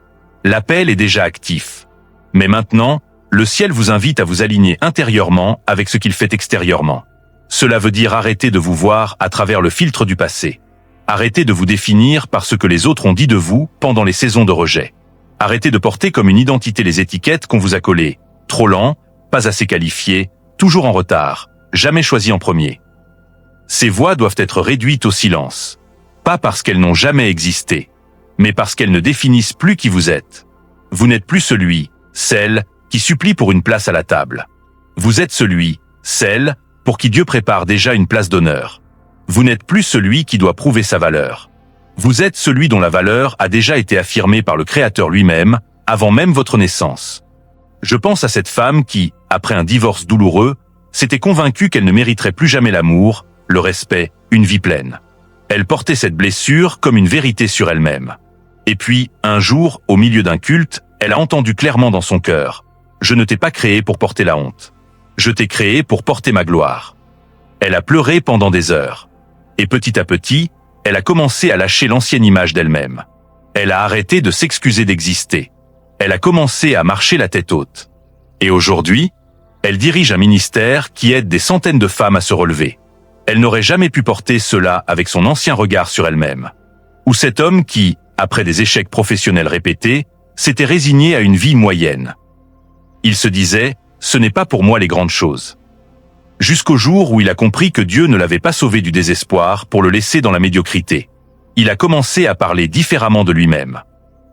A: L'appel est déjà actif. Mais maintenant, le ciel vous invite à vous aligner intérieurement avec ce qu'il fait extérieurement. Cela veut dire arrêter de vous voir à travers le filtre du passé. Arrêtez de vous définir par ce que les autres ont dit de vous pendant les saisons de rejet. Arrêtez de porter comme une identité les étiquettes qu'on vous a collées. Trop lent, pas assez qualifié, toujours en retard, jamais choisi en premier. Ces voix doivent être réduites au silence. Pas parce qu'elles n'ont jamais existé, mais parce qu'elles ne définissent plus qui vous êtes. Vous n'êtes plus celui, celle, qui supplie pour une place à la table. Vous êtes celui, celle, pour qui Dieu prépare déjà une place d'honneur. Vous n'êtes plus celui qui doit prouver sa valeur. Vous êtes celui dont la valeur a déjà été affirmée par le Créateur lui-même, avant même votre naissance. Je pense à cette femme qui, après un divorce douloureux, s'était convaincue qu'elle ne mériterait plus jamais l'amour, le respect, une vie pleine. Elle portait cette blessure comme une vérité sur elle-même. Et puis, un jour, au milieu d'un culte, elle a entendu clairement dans son cœur « Je ne t'ai pas créé pour porter la honte. Je t'ai créé pour porter ma gloire. » Elle a pleuré pendant des heures. Et petit à petit, elle a commencé à lâcher l'ancienne image d'elle-même. Elle a arrêté de s'excuser d'exister. Elle a commencé à marcher la tête haute. Et aujourd'hui, elle dirige un ministère qui aide des centaines de femmes à se relever. Elle n'aurait jamais pu porter cela avec son ancien regard sur elle-même. Ou cet homme qui, après des échecs professionnels répétés, s'était résigné à une vie moyenne. Il se disait « Ce n'est pas pour moi les grandes choses ». Jusqu'au jour où il a compris que Dieu ne l'avait pas sauvé du désespoir pour le laisser dans la médiocrité. Il a commencé à parler différemment de lui-même,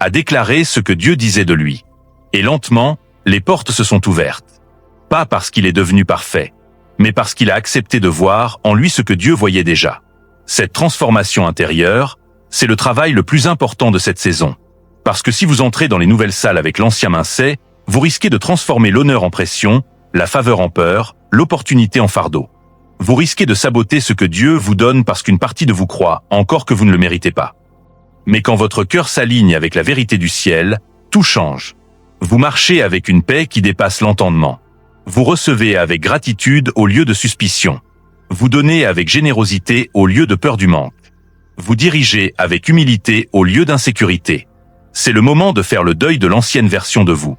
A: à déclarer ce que Dieu disait de lui. Et lentement, les portes se sont ouvertes. Pas parce qu'il est devenu parfait, mais parce qu'il a accepté de voir en lui ce que Dieu voyait déjà. Cette transformation intérieure, c'est le travail le plus important de cette saison. Parce que si vous entrez dans les nouvelles salles avec l'ancien Mincet, Vous risquez de transformer l'honneur en pression, la faveur en peur, l'opportunité en fardeau. Vous risquez de saboter ce que Dieu vous donne parce qu'une partie de vous croit, encore que vous ne le méritez pas. Mais quand votre cœur s'aligne avec la vérité du ciel, tout change. Vous marchez avec une paix qui dépasse l'entendement. Vous recevez avec gratitude au lieu de suspicion. Vous donnez avec générosité au lieu de peur du manque. Vous dirigez avec humilité au lieu d'insécurité. C'est le moment de faire le deuil de l'ancienne version de vous.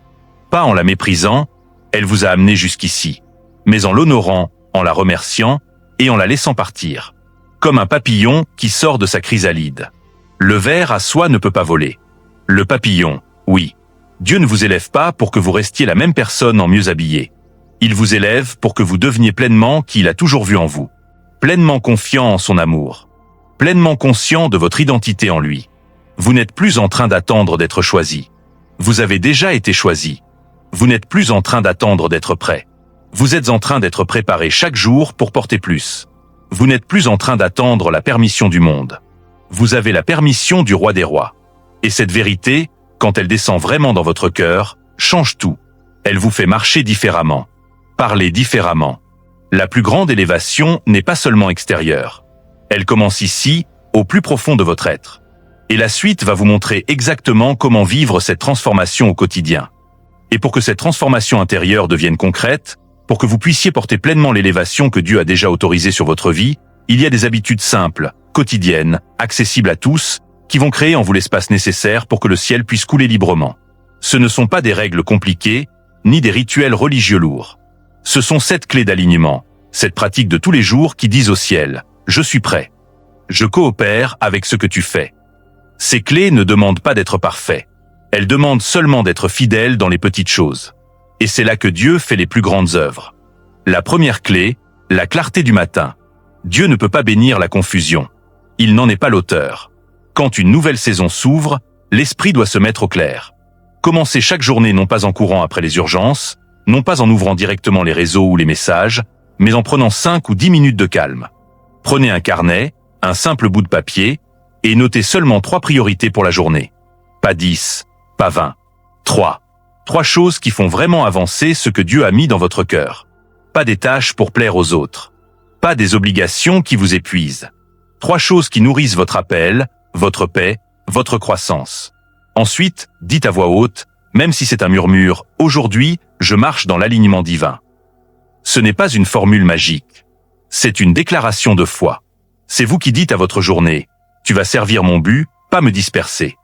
A: Pas en la méprisant, elle vous a amené jusqu'ici, mais en l'honorant, en la remerciant et en la laissant partir. Comme un papillon qui sort de sa chrysalide. Le ver à soi ne peut pas voler. Le papillon, oui. Dieu ne vous élève pas pour que vous restiez la même personne en mieux habillé. Il vous élève pour que vous deveniez pleinement qui il a toujours vu en vous. Pleinement confiant en son amour. Pleinement conscient de votre identité en lui. Vous n'êtes plus en train d'attendre d'être choisi. Vous avez déjà été choisi. Vous n'êtes plus en train d'attendre d'être prêt. Vous êtes en train d'être préparé chaque jour pour porter plus. Vous n'êtes plus en train d'attendre la permission du monde. Vous avez la permission du roi des rois. Et cette vérité, quand elle descend vraiment dans votre cœur, change tout. Elle vous fait marcher différemment. Parler différemment. La plus grande élévation n'est pas seulement extérieure. Elle commence ici, au plus profond de votre être. Et la suite va vous montrer exactement comment vivre cette transformation au quotidien. Et pour que cette transformation intérieure devienne concrète, pour que vous puissiez porter pleinement l'élévation que Dieu a déjà autorisée sur votre vie, il y a des habitudes simples, quotidiennes, accessibles à tous, qui vont créer en vous l'espace nécessaire pour que le ciel puisse couler librement. Ce ne sont pas des règles compliquées, ni des rituels religieux lourds. Ce sont 7 clés d'alignement, cette pratique de tous les jours qui disent au ciel « Je suis prêt. Je coopère avec ce que tu fais. » Ces clés ne demandent pas d'être parfaits. Elles demandent seulement d'être fidèles dans les petites choses. Et c'est là que Dieu fait les plus grandes œuvres. La première clé, la clarté du matin. Dieu ne peut pas bénir la confusion. Il n'en est pas l'auteur. Quand une nouvelle saison s'ouvre, l'esprit doit se mettre au clair. Commencez chaque journée non pas en courant après les urgences, non pas en ouvrant directement les réseaux ou les messages, mais en prenant 5 ou 10 minutes de calme. Prenez un carnet, un simple bout de papier, et notez seulement 3 priorités pour la journée. Pas 10, pas 20. 3. 3 choses qui font vraiment avancer ce que Dieu a mis dans votre cœur. Pas des tâches pour plaire aux autres. Pas des obligations qui vous épuisent. 3 choses qui nourrissent votre appel, votre paix, votre croissance. Ensuite, dites à voix haute, même si c'est un murmure, « Aujourd'hui, je marche dans l'alignement divin ». Ce n'est pas une formule magique. C'est une déclaration de foi. C'est vous qui dites à votre journée, « Tu vas servir mon but, pas me disperser ».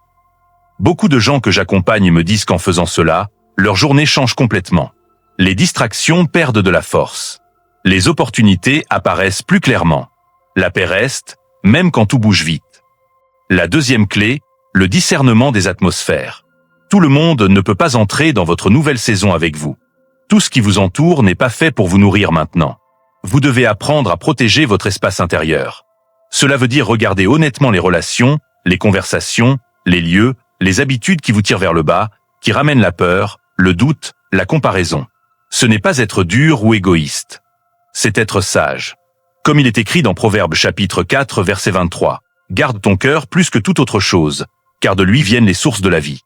A: Beaucoup de gens que j'accompagne me disent qu'en faisant cela, leur journée change complètement. Les distractions perdent de la force. Les opportunités apparaissent plus clairement. La paix reste, même quand tout bouge vite. La deuxième clé, le discernement des atmosphères. Tout le monde ne peut pas entrer dans votre nouvelle saison avec vous. Tout ce qui vous entoure n'est pas fait pour vous nourrir maintenant. Vous devez apprendre à protéger votre espace intérieur. Cela veut dire regarder honnêtement les relations, les conversations, les lieux, les habitudes qui vous tirent vers le bas, qui ramènent la peur, le doute, la comparaison. Ce n'est pas être dur ou égoïste. C'est être sage. Comme il est écrit dans Proverbes chapitre 4 verset 23. Garde ton cœur plus que toute autre chose, car de lui viennent les sources de la vie.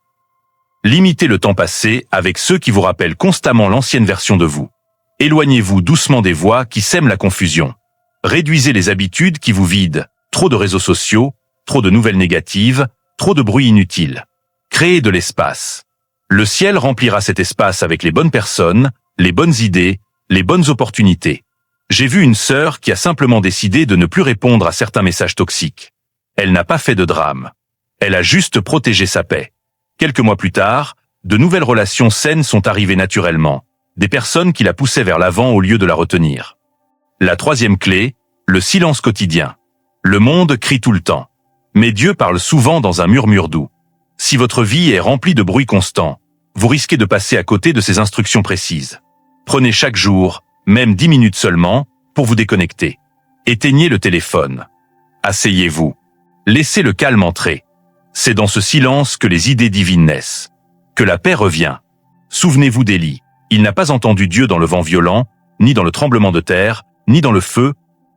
A: Limitez le temps passé avec ceux qui vous rappellent constamment l'ancienne version de vous. Éloignez-vous doucement des voix qui sèment la confusion. Réduisez les habitudes qui vous vident. Trop de réseaux sociaux, trop de nouvelles négatives, trop de bruit inutile. Créez de l'espace. Le ciel remplira cet espace avec les bonnes personnes, les bonnes idées, les bonnes opportunités. J'ai vu une sœur qui a simplement décidé de ne plus répondre à certains messages toxiques. Elle n'a pas fait de drame. Elle a juste protégé sa paix. Quelques mois plus tard, de nouvelles relations saines sont arrivées naturellement. Des personnes qui la poussaient vers l'avant au lieu de la retenir. La troisième clé, le silence quotidien. Le monde crie tout le temps. Mais Dieu parle souvent dans un murmure doux. Si votre vie est remplie de bruit constant, vous risquez de passer à côté de ces instructions précises. Prenez chaque jour, même 10 minutes seulement, pour vous déconnecter. Éteignez le téléphone. Asseyez-vous. Laissez le calme entrer. C'est dans ce silence que les idées divines naissent. Que la paix revient. Souvenez-vous d'Élie. Il n'a pas entendu Dieu dans le vent violent, ni dans le tremblement de terre, ni dans le feu,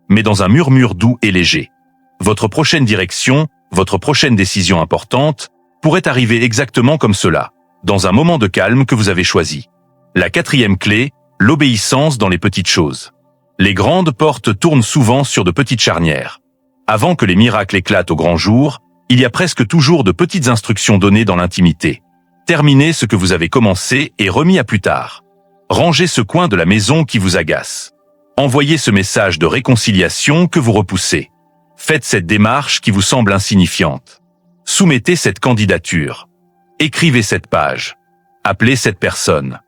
A: mais dans un murmure doux et léger. Votre prochaine direction, votre prochaine décision importante, pourrait arriver exactement comme cela. dans un moment de calme que vous avez choisi. La quatrième clé, l'obéissance dans les petites choses. Les grandes portes tournent souvent sur de petites charnières. Avant que les miracles éclatent au grand jour, il y a presque toujours de petites instructions données dans l'intimité. Terminez ce que vous avez commencé et remis à plus tard. Rangez ce coin de la maison qui vous agace. Envoyez ce message de réconciliation que vous repoussez. Faites cette démarche qui vous semble insignifiante. Soumettez cette candidature. Écrivez cette page. Appelez cette personne.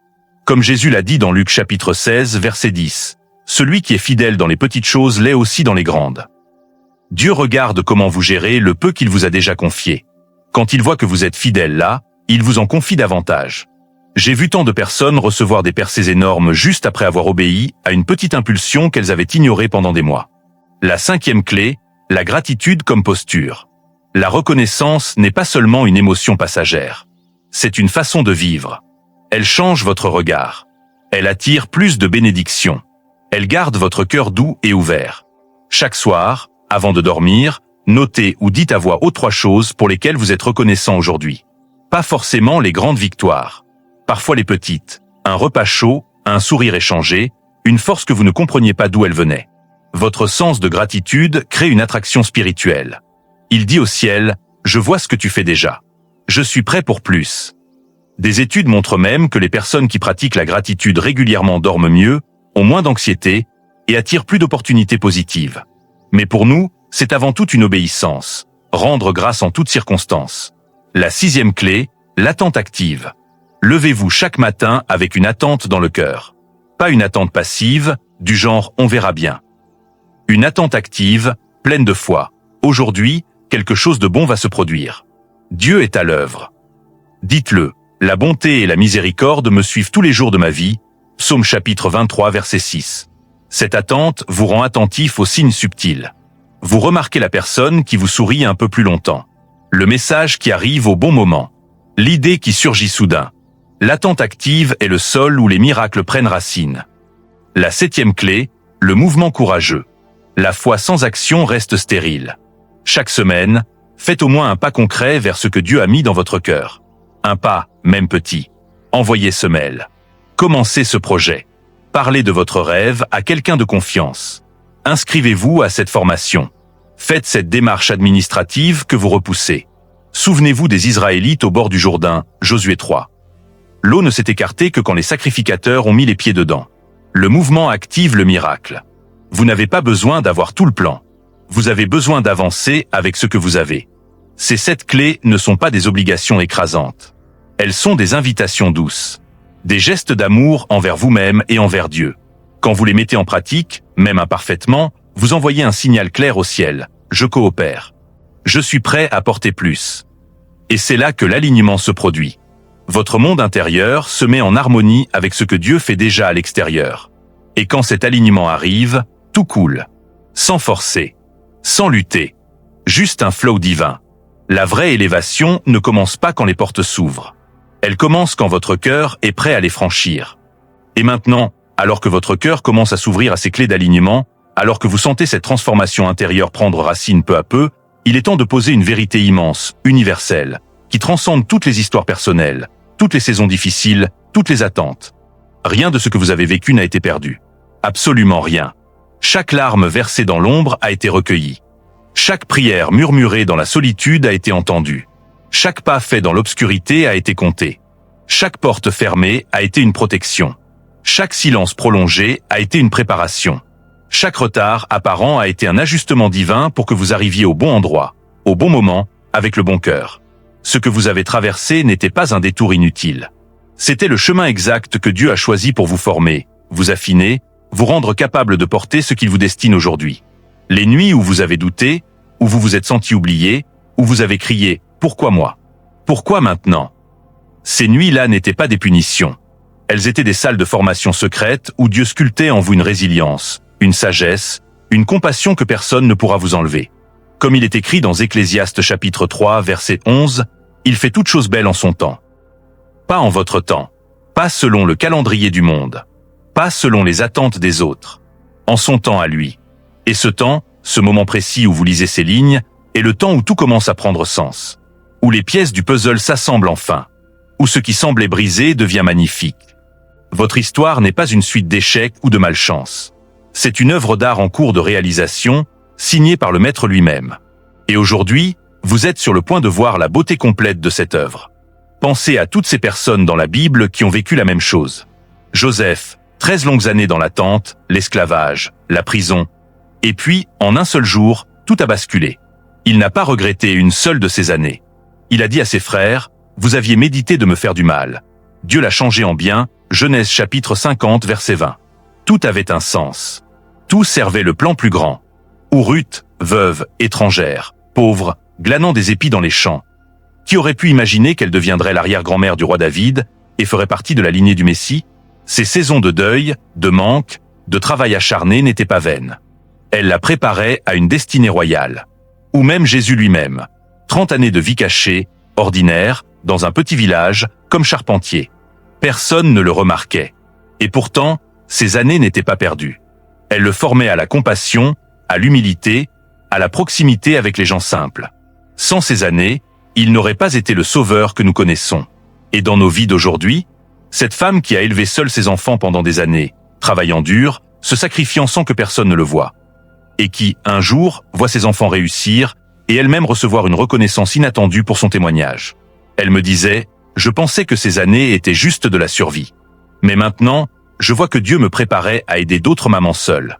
A: Comme Jésus l'a dit dans Luc chapitre 16, verset 10, « Celui qui est fidèle dans les petites choses l'est aussi dans les grandes. » Dieu regarde comment vous gérez le peu qu'il vous a déjà confié. Quand il voit que vous êtes fidèle là, il vous en confie davantage. J'ai vu tant de personnes recevoir des percées énormes juste après avoir obéi à une petite impulsion qu'elles avaient ignorée pendant des mois. La cinquième clé, la gratitude comme posture. La reconnaissance n'est pas seulement une émotion passagère. C'est une façon de vivre. Elle change votre regard. Elle attire plus de bénédictions. Elle garde votre cœur doux et ouvert. Chaque soir, avant de dormir, notez ou dites à voix haute 3 choses pour lesquelles vous êtes reconnaissant aujourd'hui. Pas forcément les grandes victoires. Parfois les petites. Un repas chaud, un sourire échangé, une force que vous ne compreniez pas d'où elle venait. Votre sens de gratitude crée une attraction spirituelle. Il dit au ciel, « Je vois ce que tu fais déjà. Je suis prêt pour plus. » Des études montrent même que les personnes qui pratiquent la gratitude régulièrement dorment mieux, ont moins d'anxiété et attirent plus d'opportunités positives. Mais pour nous, c'est avant tout une obéissance, rendre grâce en toutes circonstances. La sixième clé, l'attente active. Levez-vous chaque matin avec une attente dans le cœur. Pas une attente passive, du genre « on verra bien ». Une attente active, pleine de foi. Aujourd'hui, quelque chose de bon va se produire. Dieu est à l'œuvre. Dites-le, la bonté et la miséricorde me suivent tous les jours de ma vie. Psaume chapitre 23, verset 6. Cette attente vous rend attentif aux signes subtils. Vous remarquez la personne qui vous sourit un peu plus longtemps. Le message qui arrive au bon moment. L'idée qui surgit soudain. L'attente active est le sol où les miracles prennent racine. La septième clé, le mouvement courageux. La foi sans action reste stérile. Chaque semaine, faites au moins un pas concret vers ce que Dieu a mis dans votre cœur. Un pas, même petit. Envoyez ce mail. Commencez ce projet. Parlez de votre rêve à quelqu'un de confiance. Inscrivez-vous à cette formation. Faites cette démarche administrative que vous repoussez. Souvenez-vous des Israélites au bord du Jourdain, Josué 3. L'eau ne s'est écartée que quand les sacrificateurs ont mis les pieds dedans. Le mouvement active le miracle. Vous n'avez pas besoin d'avoir tout le plan. Vous avez besoin d'avancer avec ce que vous avez. Ces 7 clés ne sont pas des obligations écrasantes. Elles sont des invitations douces. Des gestes d'amour envers vous-même et envers Dieu. Quand vous les mettez en pratique, même imparfaitement, vous envoyez un signal clair au ciel. Je coopère. Je suis prêt à porter plus. Et c'est là que l'alignement se produit. Votre monde intérieur se met en harmonie avec ce que Dieu fait déjà à l'extérieur. Et quand cet alignement arrive, tout coule. Sans forcer. Sans lutter. Juste un flow divin. La vraie élévation ne commence pas quand les portes s'ouvrent. Elle commence quand votre cœur est prêt à les franchir. Et maintenant, alors que votre cœur commence à s'ouvrir à ces clés d'alignement, alors que vous sentez cette transformation intérieure prendre racine peu à peu, il est temps de poser une vérité immense, universelle, qui transcende toutes les histoires personnelles, toutes les saisons difficiles, toutes les attentes. Rien de ce que vous avez vécu n'a été perdu. Absolument rien. Chaque larme versée dans l'ombre a été recueillie. Chaque prière murmurée dans la solitude a été entendue. Chaque pas fait dans l'obscurité a été compté. Chaque porte fermée a été une protection. Chaque silence prolongé a été une préparation. Chaque retard apparent a été un ajustement divin pour que vous arriviez au bon endroit, au bon moment, avec le bon cœur. Ce que vous avez traversé n'était pas un détour inutile. C'était le chemin exact que Dieu a choisi pour vous former, vous affiner, vous rendre capable de porter ce qu'il vous destine aujourd'hui. Les nuits où vous avez douté, où vous vous êtes senti oublié, où vous avez crié « Pourquoi moi ? Pourquoi maintenant ?» Ces nuits-là n'étaient pas des punitions. Elles étaient des salles de formation secrètes où Dieu sculptait en vous une résilience, une sagesse, une compassion que personne ne pourra vous enlever. Comme il est écrit dans Ecclésiaste chapitre 3, verset 11, « Il fait toute chose belle en son temps. » Pas en votre temps, pas selon le calendrier du monde, pas selon les attentes des autres, en son temps à lui. Et ce temps, ce moment précis où vous lisez ces lignes, est le temps où tout commence à prendre sens, où les pièces du puzzle s'assemblent enfin. où ce qui semblait brisé devient magnifique. Votre histoire n'est pas une suite d'échecs ou de malchance. C'est une œuvre d'art en cours de réalisation, signée par le maître lui-même. Et aujourd'hui, vous êtes sur le point de voir la beauté complète de cette œuvre. Pensez à toutes ces personnes dans la Bible qui ont vécu la même chose. Joseph, 13 longues années dans l'attente, l'esclavage, la prison. Et puis, en un seul jour, tout a basculé. Il n'a pas regretté une seule de ces années. Il a dit à ses frères, « Vous aviez médité de me faire du mal. Dieu l'a changé en bien. » Genèse chapitre 50, verset 20. Tout avait un sens. Tout servait le plan plus grand. Ou Ruth, veuve, étrangère, pauvre, glanant des épis dans les champs. Qui aurait pu imaginer qu'elle deviendrait l'arrière-grand-mère du roi David et ferait partie de la lignée du Messie? Ces saisons de deuil, de manque, de travail acharné n'étaient pas vaines. Elle la préparait à une destinée royale. Ou même Jésus lui-même. 30 années de vie cachée, ordinaire, dans un petit village, comme charpentier. Personne ne le remarquait. Et pourtant, ces années n'étaient pas perdues. Elle le formait à la compassion, à l'humilité, à la proximité avec les gens simples. Sans ces années, il n'aurait pas été le sauveur que nous connaissons. Et dans nos vies d'aujourd'hui, cette femme qui a élevé seule ses enfants pendant des années, travaillant dur, se sacrifiant sans que personne ne le voie, et qui, un jour, voit ses enfants réussir et elle-même recevoir une reconnaissance inattendue pour son témoignage. Elle me disait, « Je pensais que ces années étaient juste de la survie. Mais maintenant, je vois que Dieu me préparait à aider d'autres mamans seules. »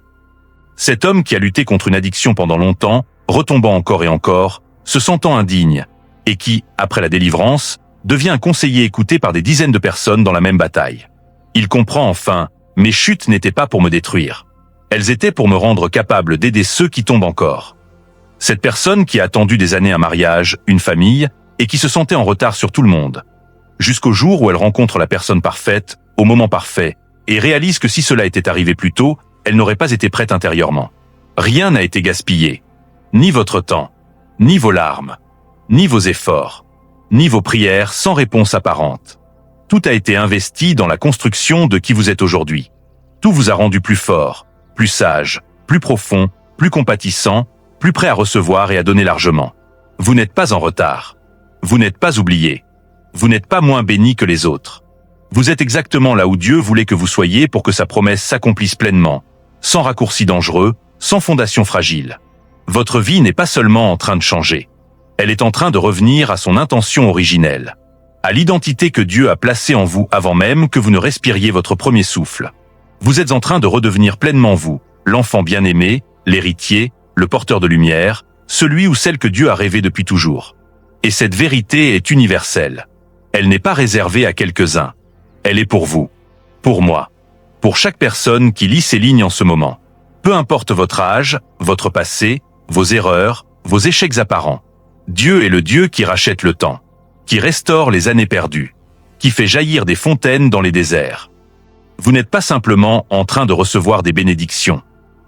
A: Cet homme qui a lutté contre une addiction pendant longtemps, retombant encore et encore, se sentant indigne, et qui, après la délivrance, devient un conseiller écouté par des dizaines de personnes dans la même bataille. Il comprend enfin, mes chutes n'étaient pas pour me détruire. Elles étaient pour me rendre capable d'aider ceux qui tombent encore. Cette personne qui a attendu des années un mariage, une famille, et qui se sentait en retard sur tout le monde. Jusqu'au jour où elle rencontre la personne parfaite, au moment parfait, et réalise que si cela était arrivé plus tôt, elle n'aurait pas été prête intérieurement. Rien n'a été gaspillé. Ni votre temps, ni vos larmes, ni vos efforts, ni vos prières sans réponse apparente. Tout a été investi dans la construction de qui vous êtes aujourd'hui. Tout vous a rendu plus fort, plus sage, plus profond, plus compatissant, plus prêt à recevoir et à donner largement. Vous n'êtes pas en retard. Vous n'êtes pas oublié. Vous n'êtes pas moins béni que les autres. Vous êtes exactement là où Dieu voulait que vous soyez pour que sa promesse s'accomplisse pleinement, sans raccourci dangereux, sans fondation fragile. Votre vie n'est pas seulement en train de changer. Elle est en train de revenir à son intention originelle, à l'identité que Dieu a placée en vous avant même que vous ne respiriez votre premier souffle. Vous êtes en train de redevenir pleinement vous, l'enfant bien-aimé, l'héritier, le porteur de lumière, celui ou celle que Dieu a rêvé depuis toujours. Et cette vérité est universelle. Elle n'est pas réservée à quelques-uns. Elle est pour vous, pour moi, pour chaque personne qui lit ces lignes en ce moment. Peu importe votre âge, votre passé, vos erreurs, vos échecs apparents. Dieu est le Dieu qui rachète le temps, qui restaure les années perdues, qui fait jaillir des fontaines dans les déserts. Vous n'êtes pas simplement en train de recevoir des bénédictions.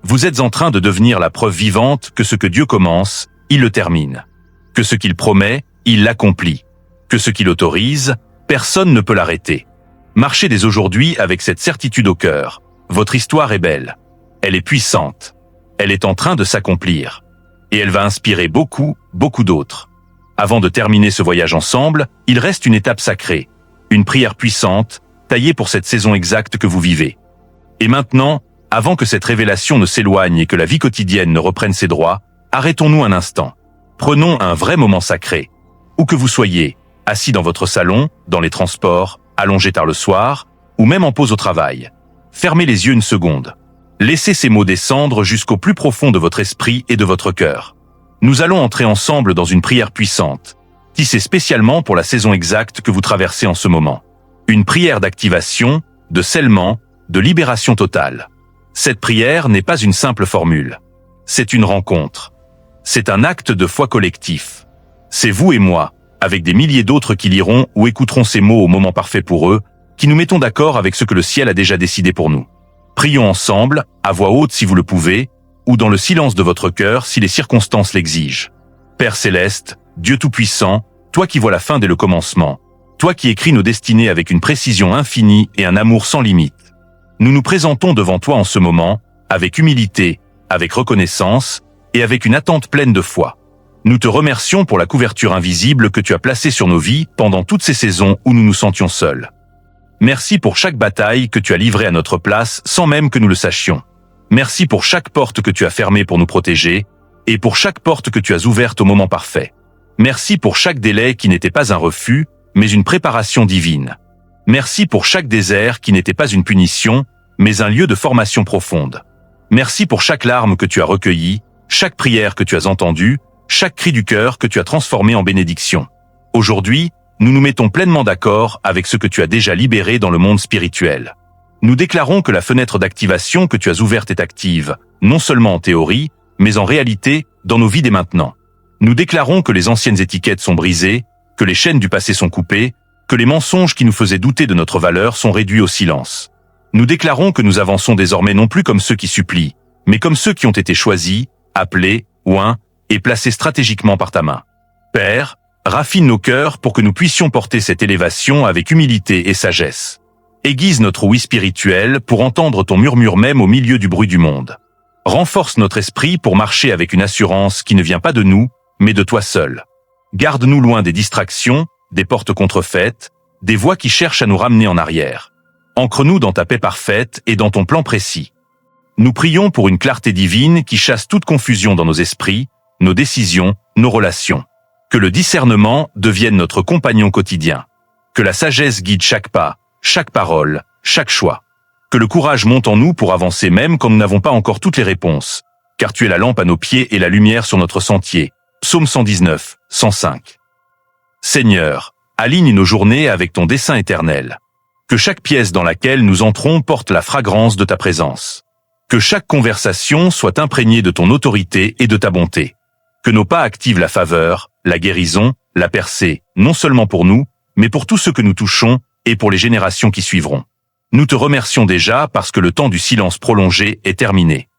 A: Vous êtes en train de devenir la preuve vivante que ce que Dieu commence, il le termine. Que ce qu'il promet, il l'accomplit. Que ce qu'il autorise, personne ne peut l'arrêter. Marchez dès aujourd'hui avec cette certitude au cœur. Votre histoire est belle. Elle est puissante. Elle est en train de s'accomplir. Et elle va inspirer beaucoup, beaucoup d'autres. Avant de terminer ce voyage ensemble, il reste une étape sacrée. Une prière puissante, taillée pour cette saison exacte que vous vivez. Et maintenant, avant que cette révélation ne s'éloigne et que la vie quotidienne ne reprenne ses droits, arrêtons-nous un instant. Prenons un vrai moment sacré. Où que vous soyez, assis dans votre salon, dans les transports, allongé tard le soir, ou même en pause au travail. Fermez les yeux une seconde. Laissez ces mots descendre jusqu'au plus profond de votre esprit et de votre cœur. Nous allons entrer ensemble dans une prière puissante, tissée spécialement pour la saison exacte que vous traversez en ce moment. Une prière d'activation, de scellement, de libération totale. Cette prière n'est pas une simple formule. C'est une rencontre. C'est un acte de foi collectif. C'est vous et moi, avec des milliers d'autres qui liront ou écouteront ces mots au moment parfait pour eux, qui nous mettons d'accord avec ce que le ciel a déjà décidé pour nous. Prions ensemble, à voix haute si vous le pouvez, ou dans le silence de votre cœur si les circonstances l'exigent. Père céleste, Dieu tout-puissant, toi qui vois la fin dès le commencement, toi qui écris nos destinées avec une précision infinie et un amour sans limite. Nous nous présentons devant toi en ce moment, avec humilité, avec reconnaissance, et avec une attente pleine de foi. Nous te remercions pour la couverture invisible que tu as placée sur nos vies pendant toutes ces saisons où nous nous sentions seuls. Merci pour chaque bataille que tu as livrée à notre place sans même que nous le sachions. Merci pour chaque porte que tu as fermée pour nous protéger, et pour chaque porte que tu as ouverte au moment parfait. Merci pour chaque délai qui n'était pas un refus, mais une préparation divine. Merci pour chaque désert qui n'était pas une punition, mais un lieu de formation profonde. Merci pour chaque larme que tu as recueillie, chaque prière que tu as entendue, chaque cri du cœur que tu as transformé en bénédiction. Aujourd'hui, nous nous mettons pleinement d'accord avec ce que tu as déjà libéré dans le monde spirituel. Nous déclarons que la fenêtre d'activation que tu as ouverte est active, non seulement en théorie, mais en réalité, dans nos vies dès maintenant. Nous déclarons que les anciennes étiquettes sont brisées, que les chaînes du passé sont coupées, que les mensonges qui nous faisaient douter de notre valeur sont réduits au silence. Nous déclarons que nous avançons désormais non plus comme ceux qui supplient, mais comme ceux qui ont été choisis, appelés, oints, et placés stratégiquement par ta main. Père, raffine nos cœurs pour que nous puissions porter cette élévation avec humilité et sagesse. Aiguise notre ouïe spirituelle pour entendre ton murmure même au milieu du bruit du monde. Renforce notre esprit pour marcher avec une assurance qui ne vient pas de nous, mais de toi seul. Garde-nous loin des distractions, des portes contrefaites, des voix qui cherchent à nous ramener en arrière. Ancre-nous dans ta paix parfaite et dans ton plan précis. Nous prions pour une clarté divine qui chasse toute confusion dans nos esprits, nos décisions, nos relations. Que le discernement devienne notre compagnon quotidien. Que la sagesse guide chaque pas, chaque parole, chaque choix. Que le courage monte en nous pour avancer même quand nous n'avons pas encore toutes les réponses, car tu es la lampe à nos pieds et la lumière sur notre sentier. Psaume 119, 105. Seigneur, aligne nos journées avec ton dessein éternel. Que chaque pièce dans laquelle nous entrons porte la fragrance de ta présence. Que chaque conversation soit imprégnée de ton autorité et de ta bonté. Que nos pas activent la faveur, la guérison, la percée, non seulement pour nous, mais pour tous ceux que nous touchons et pour les générations qui suivront. Nous te remercions déjà parce que le temps du silence prolongé est terminé.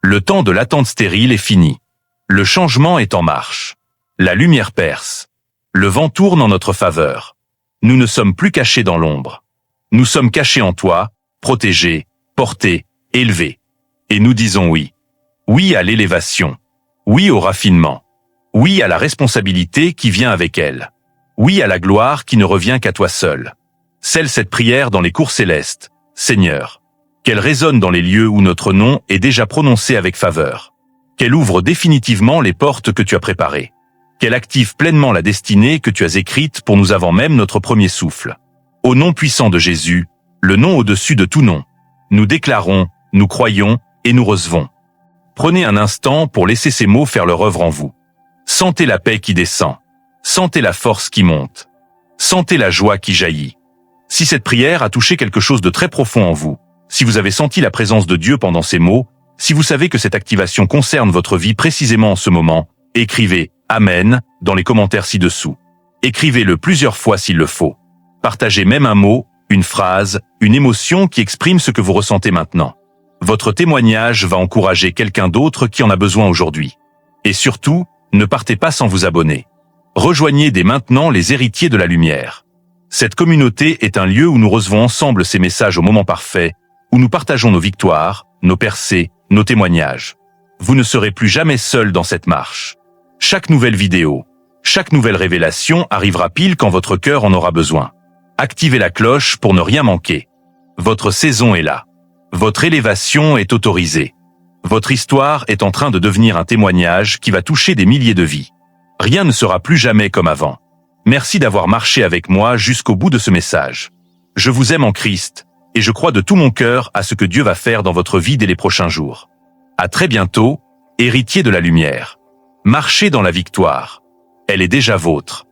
A: Le temps de l'attente stérile est fini. Le changement est en marche. La lumière perce. Le vent tourne en notre faveur. Nous ne sommes plus cachés dans l'ombre. Nous sommes cachés en toi, protégés, portés, élevés. Et nous disons oui. Oui à l'élévation. Oui au raffinement. Oui à la responsabilité qui vient avec elle. Oui à la gloire qui ne revient qu'à toi seul. Scelle cette prière dans les cours célestes, Seigneur. Qu'elle résonne dans les lieux où notre nom est déjà prononcé avec faveur. Qu'elle ouvre définitivement les portes que tu as préparées. Qu'elle active pleinement la destinée que tu as écrite pour nous avant même notre premier souffle. Au nom puissant de Jésus, le nom au-dessus de tout nom, nous déclarons, nous croyons et nous recevons. Prenez un instant pour laisser ces mots faire leur œuvre en vous. Sentez la paix qui descend. Sentez la force qui monte. Sentez la joie qui jaillit. Si cette prière a touché quelque chose de très profond en vous, si vous avez senti la présence de Dieu pendant ces mots, si vous savez que cette activation concerne votre vie précisément en ce moment, écrivez « Amen » dans les commentaires ci-dessous. Écrivez-le plusieurs fois s'il le faut. Partagez même un mot, une phrase, une émotion qui exprime ce que vous ressentez maintenant. Votre témoignage va encourager quelqu'un d'autre qui en a besoin aujourd'hui. Et surtout, ne partez pas sans vous abonner. Rejoignez dès maintenant les héritiers de la lumière. Cette communauté est un lieu où nous recevons ensemble ces messages au moment parfait, où nous partageons nos victoires, nos percées, nos témoignages. Vous ne serez plus jamais seul dans cette marche. Chaque nouvelle vidéo, chaque nouvelle révélation arrivera pile quand votre cœur en aura besoin. Activez la cloche pour ne rien manquer. Votre saison est là. Votre élévation est autorisée. Votre histoire est en train de devenir un témoignage qui va toucher des milliers de vies. Rien ne sera plus jamais comme avant. Merci d'avoir marché avec moi jusqu'au bout de ce message. Je vous aime en Christ, et je crois de tout mon cœur à ce que Dieu va faire dans votre vie dès les prochains jours. À très bientôt, héritier de la lumière. Marchez dans la victoire. Elle est déjà vôtre.